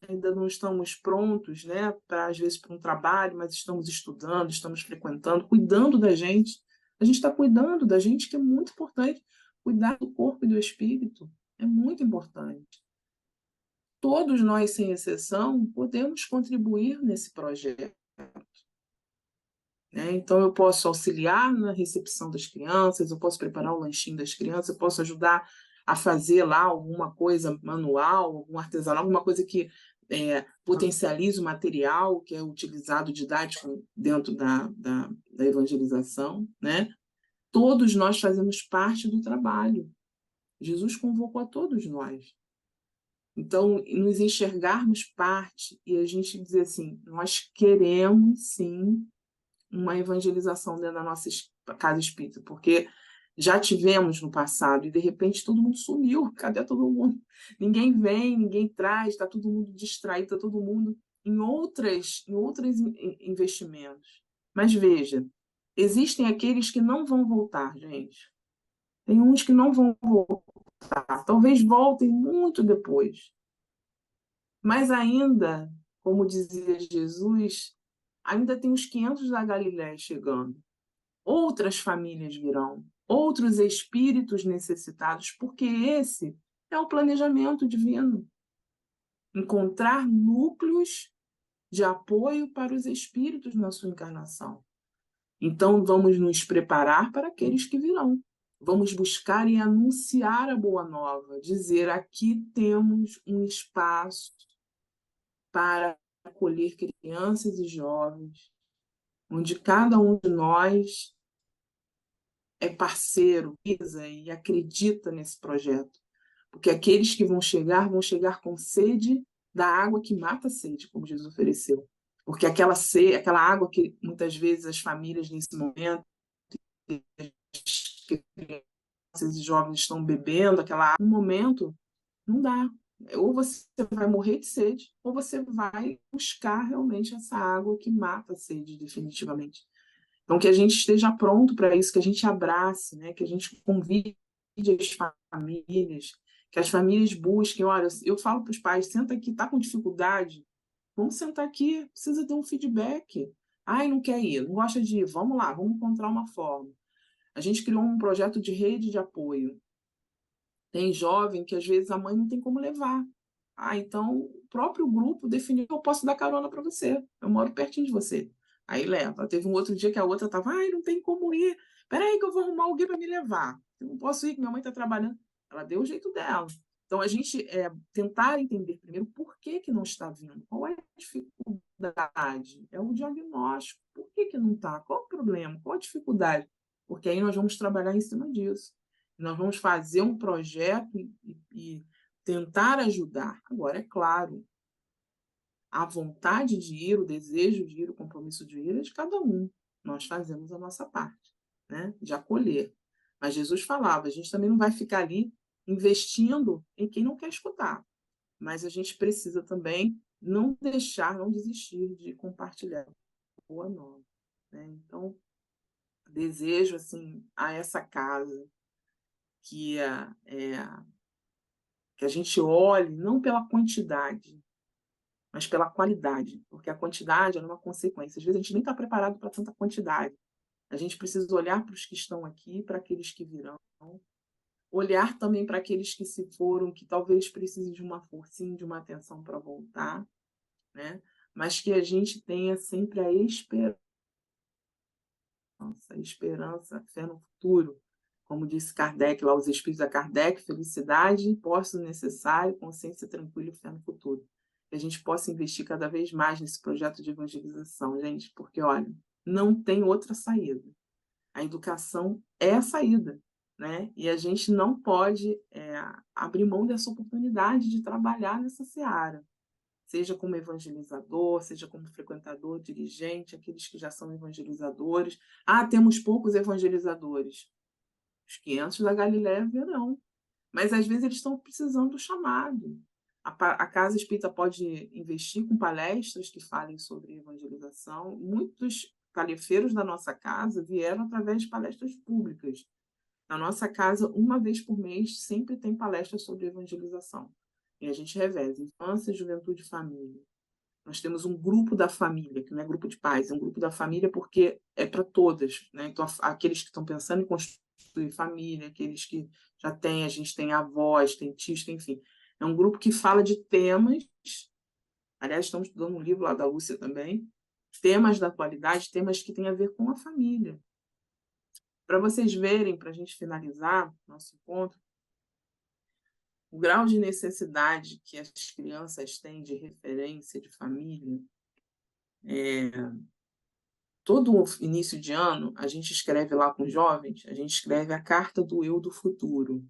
ainda não estamos prontos, né, para, às vezes, para um trabalho, mas estamos estudando, estamos frequentando, cuidando da gente. A gente está cuidando da gente, que é muito importante. Cuidar do corpo e do espírito é muito importante. Todos nós, sem exceção, podemos contribuir nesse projeto, né? Então, eu posso auxiliar na recepção das crianças, eu posso preparar o lanchinho das crianças, eu posso ajudar a fazer lá alguma coisa manual, algum artesanal, alguma coisa que potencialize o material que é utilizado didático dentro da evangelização, né? Todos nós fazemos parte do trabalho. Jesus convocou a todos nós. Então, nos enxergarmos parte e a gente dizer assim, nós queremos, sim, uma evangelização dentro da nossa casa espírita, porque já tivemos no passado e, de repente, todo mundo sumiu. Cadê todo mundo? Ninguém vem, ninguém traz, está todo mundo distraído, está todo mundo em outros investimentos. Mas, veja, existem aqueles que não vão voltar, gente. Tem uns que não vão voltar. Talvez voltem muito depois. Mas ainda, como dizia Jesus, ainda tem os 500 da Galiléia chegando. Outras famílias virão, outros espíritos necessitados, porque esse é o planejamento divino. Encontrar núcleos de apoio para os espíritos na sua encarnação. Então, vamos nos preparar para aqueles que virão. Vamos buscar e anunciar a boa nova, dizer: aqui temos um espaço para acolher crianças e jovens, onde cada um de nós é parceiro, pisa e acredita nesse projeto. Porque aqueles que vão chegar com sede da água que mata a sede, como Jesus ofereceu. Porque aquela água que muitas vezes as famílias nesse momento, que crianças e jovens estão bebendo, aquela água, no momento, não dá. Ou você vai morrer de sede, ou você vai buscar realmente essa água que mata a sede definitivamente. Então, que a gente esteja pronto para isso, que a gente abrace, né? Que a gente convide as famílias, que as famílias busquem. Olha, eu falo para os pais, senta aqui, está com dificuldade? Vamos sentar aqui, precisa ter um feedback. Ai, não quer ir, não gosta de ir, vamos lá, vamos encontrar uma forma. A gente criou um projeto de rede de apoio. Tem jovem que às vezes a mãe não tem como levar. Então o próprio grupo definiu: eu posso dar carona para você, eu moro pertinho de você. Aí leva. Teve um outro dia que a outra estava: ai, não tem como ir, peraí que eu vou arrumar alguém para me levar. Eu não posso ir, que minha mãe está trabalhando. Ela deu o jeito dela. Então, a gente tentar entender primeiro por que não está vindo, qual é a dificuldade, é o diagnóstico, por que não está, qual o problema, qual a dificuldade, porque aí nós vamos trabalhar em cima disso. Nós vamos fazer um projeto e tentar ajudar. Agora, é claro, a vontade de ir, o desejo de ir, o compromisso de ir é de cada um. Nós fazemos a nossa parte, né? De acolher. Mas Jesus falava, a gente também não vai ficar ali investindo em quem não quer escutar. Mas a gente precisa também não deixar, não desistir de compartilhar a boa nova, né? Então, desejo assim a essa casa que que a gente olhe não pela quantidade, mas pela qualidade, porque a quantidade é uma consequência. Às vezes a gente nem está preparado para tanta quantidade. A gente precisa olhar para os que estão aqui, para aqueles que virão, olhar também para aqueles que se foram, que talvez precisem de uma forcinha, de uma atenção para voltar, né? Mas que a gente tenha sempre a esperança, a fé no futuro. Como disse Kardec, lá os espíritos da Kardec: felicidade, posse necessário, consciência tranquila e fé no futuro. Que a gente possa investir cada vez mais nesse projeto de evangelização, gente, porque, olha, não tem outra saída. A educação é a saída, né? E a gente não pode abrir mão dessa oportunidade de trabalhar nessa seara, seja como evangelizador, seja como frequentador, dirigente, aqueles que já são evangelizadores. Temos poucos evangelizadores. Os 500 da Galiléia virão. Mas, às vezes, eles estão precisando do chamado. A Casa Espírita pode investir com palestras que falem sobre evangelização. Muitos tarefeiros da nossa casa vieram através de palestras públicas. Na nossa casa, uma vez por mês, sempre tem palestra sobre evangelização. E a gente reveza infância, juventude e família. Nós temos um grupo da família, que não é grupo de pais, é um grupo da família porque é para todas, né? Então, aqueles que estão pensando em constituir família, aqueles que já têm, a gente tem avós, tem tios, tem, enfim. É um grupo que fala de temas, aliás, estamos estudando um livro lá da Lúcia também, temas da atualidade, temas que têm a ver com a família. Para vocês verem, para a gente finalizar nosso encontro, o grau de necessidade que as crianças têm de referência de família, todo início de ano, a gente escreve lá com os jovens, a gente escreve a carta do eu do futuro.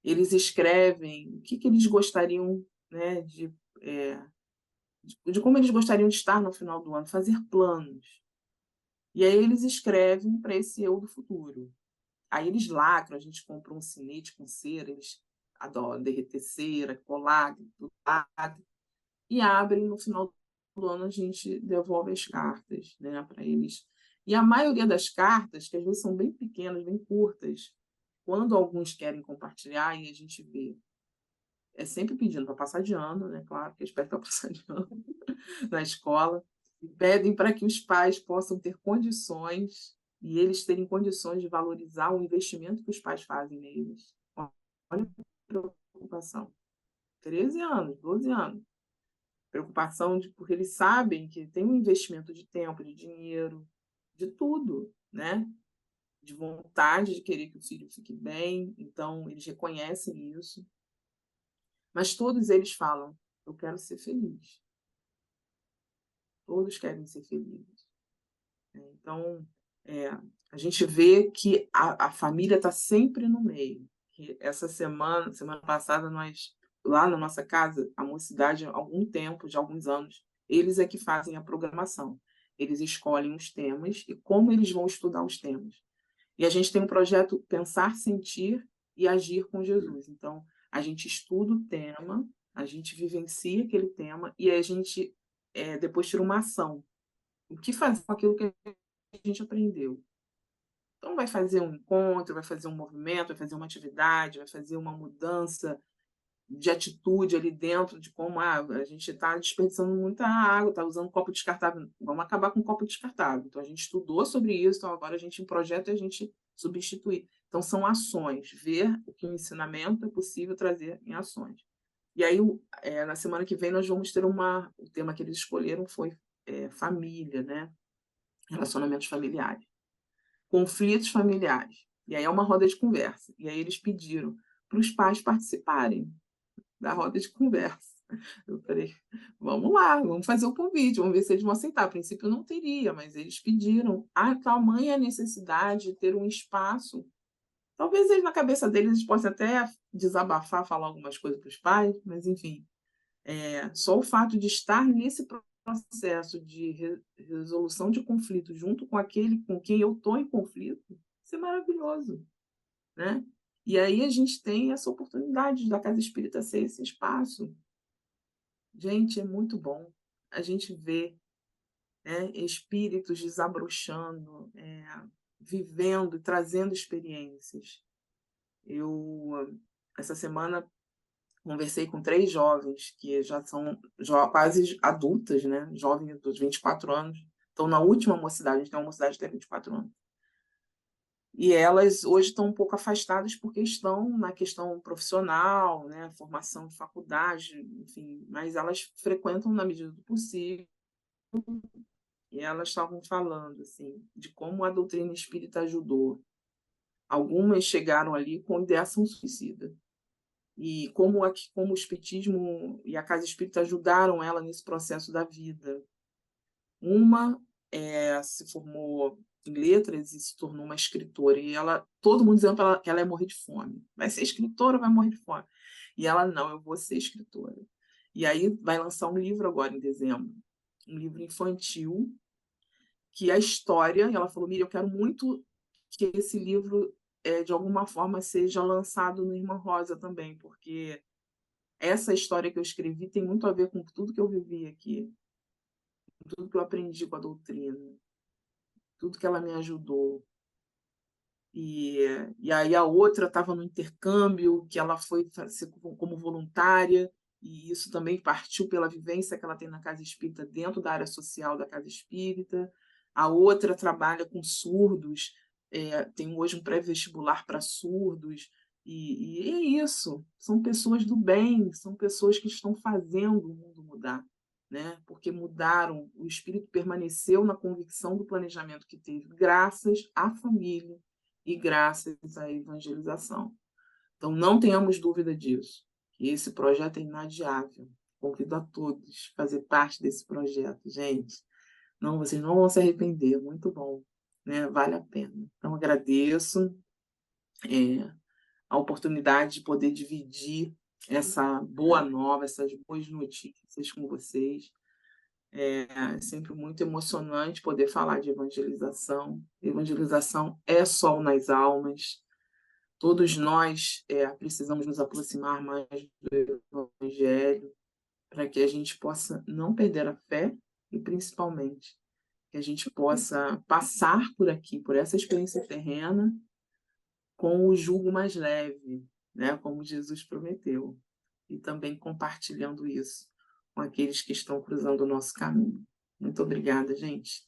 Eles escrevem o que eles gostariam, né, de como eles gostariam de estar no final do ano, fazer planos. E aí eles escrevem para esse eu do futuro. Aí eles lacram, a gente compra um sinete com cera, eles adoram derreter cera, colar, tudo, e abrem no final do ano, a gente devolve as cartas, né, para eles. E a maioria das cartas, que às vezes são bem pequenas, bem curtas, quando alguns querem compartilhar, e a gente vê, é sempre pedindo para passar de ano, né, claro, que eles pedem para passar de ano na escola, e pedem para que os pais possam ter condições, e eles terem condições de valorizar o investimento que os pais fazem neles. Olha a preocupação. 13 anos, 12 anos. Preocupação porque eles sabem que tem um investimento de tempo, de dinheiro, de tudo, né? De vontade de querer que o filho fique bem, então eles reconhecem isso. Mas todos eles falam: eu quero ser feliz. Todos querem ser felizes. Então, a gente vê que a família está sempre no meio. Essa semana passada, nós, lá na nossa casa, a mocidade, há algum tempo, de alguns anos, eles é que fazem a programação. Eles escolhem os temas e como eles vão estudar os temas. E a gente tem um projeto Pensar, Sentir e Agir com Jesus. Então, a gente estuda o tema, a gente vivencia aquele tema e a gente depois tira uma ação. O que fazer com aquilo que a gente aprendeu? Então, vai fazer um encontro, vai fazer um movimento, vai fazer uma atividade, vai fazer uma mudança de atitude ali dentro, de como a gente está desperdiçando muita água, está usando copo descartável. Vamos acabar com o copo descartável. Então, a gente estudou sobre isso, então agora a gente, em projeto, a gente substituir. Então, são ações, ver o que o ensinamento é possível trazer em ações. E aí, na semana que vem, nós vamos ter o tema que eles escolheram foi família, né? Relacionamentos familiares. Conflitos familiares. E aí é uma roda de conversa. E aí eles pediram para os pais participarem da roda de conversa. Eu falei, vamos lá, vamos fazer o convite, vamos ver se eles vão aceitar. A princípio não teria, mas eles pediram. Tamanha a necessidade de ter um espaço. Talvez eles, na cabeça deles, eles possam até desabafar, falar algumas coisas para os pais, mas enfim. Só o fato de estar nesse processo de resolução de conflito junto com aquele com quem eu estou em conflito, isso é maravilhoso, né? E aí a gente tem essa oportunidade da Casa Espírita ser esse espaço. Gente, é muito bom a gente ver, né, espíritos desabrochando, vivendo, trazendo experiências. Essa semana, conversei com 3 jovens que já são quase adultas, né? Jovens dos 24 anos, estão na última mocidade, a gente tem uma mocidade até 24 anos. E elas hoje estão um pouco afastadas porque estão na questão profissional, né? Formação de faculdade, enfim, mas elas frequentam na medida do possível. E elas estavam falando assim, de como a doutrina espírita ajudou. Algumas chegaram ali com ideação suicida. E como o Espiritismo e a Casa Espírita ajudaram ela nesse processo da vida. Uma se formou em letras e se tornou uma escritora, e todo mundo dizendo que ela ia morrer de fome. Vai ser escritora, vai morrer de fome. E ela, não, eu vou ser escritora. E aí vai lançar um livro agora em dezembro, um livro infantil, que a história, ela falou, Miriam, eu quero muito que esse livro, de alguma forma, seja lançado no Irmã Rosa também, porque essa história que eu escrevi tem muito a ver com tudo que eu vivi aqui, com tudo que eu aprendi com a doutrina, tudo que ela me ajudou. E aí a outra estava no intercâmbio, que ela foi como voluntária, e isso também partiu pela vivência que ela tem na Casa Espírita, dentro da área social da Casa Espírita. A outra trabalha com surdos, tem hoje um pré-vestibular para surdos, e é isso, são pessoas do bem, são pessoas que estão fazendo o mundo mudar, né? Porque mudaram, o espírito permaneceu na convicção do planejamento que teve, graças à família, e graças à evangelização. Então, não tenhamos dúvida disso, que esse projeto é inadiável. Convido a todos a fazer parte desse projeto, gente. Não, vocês não vão se arrepender, é muito bom, né? Vale a pena. Então, agradeço a oportunidade de poder dividir essa boa nova, essas boas notícias com vocês. É sempre muito emocionante poder falar de evangelização. Evangelização é sol nas almas. Todos nós precisamos nos aproximar mais do Evangelho para que a gente possa não perder a fé e, principalmente, que a gente possa passar por aqui, por essa experiência terrena, com o jugo mais leve, né? Como Jesus prometeu, e também compartilhando isso com aqueles que estão cruzando o nosso caminho. Muito obrigada, gente.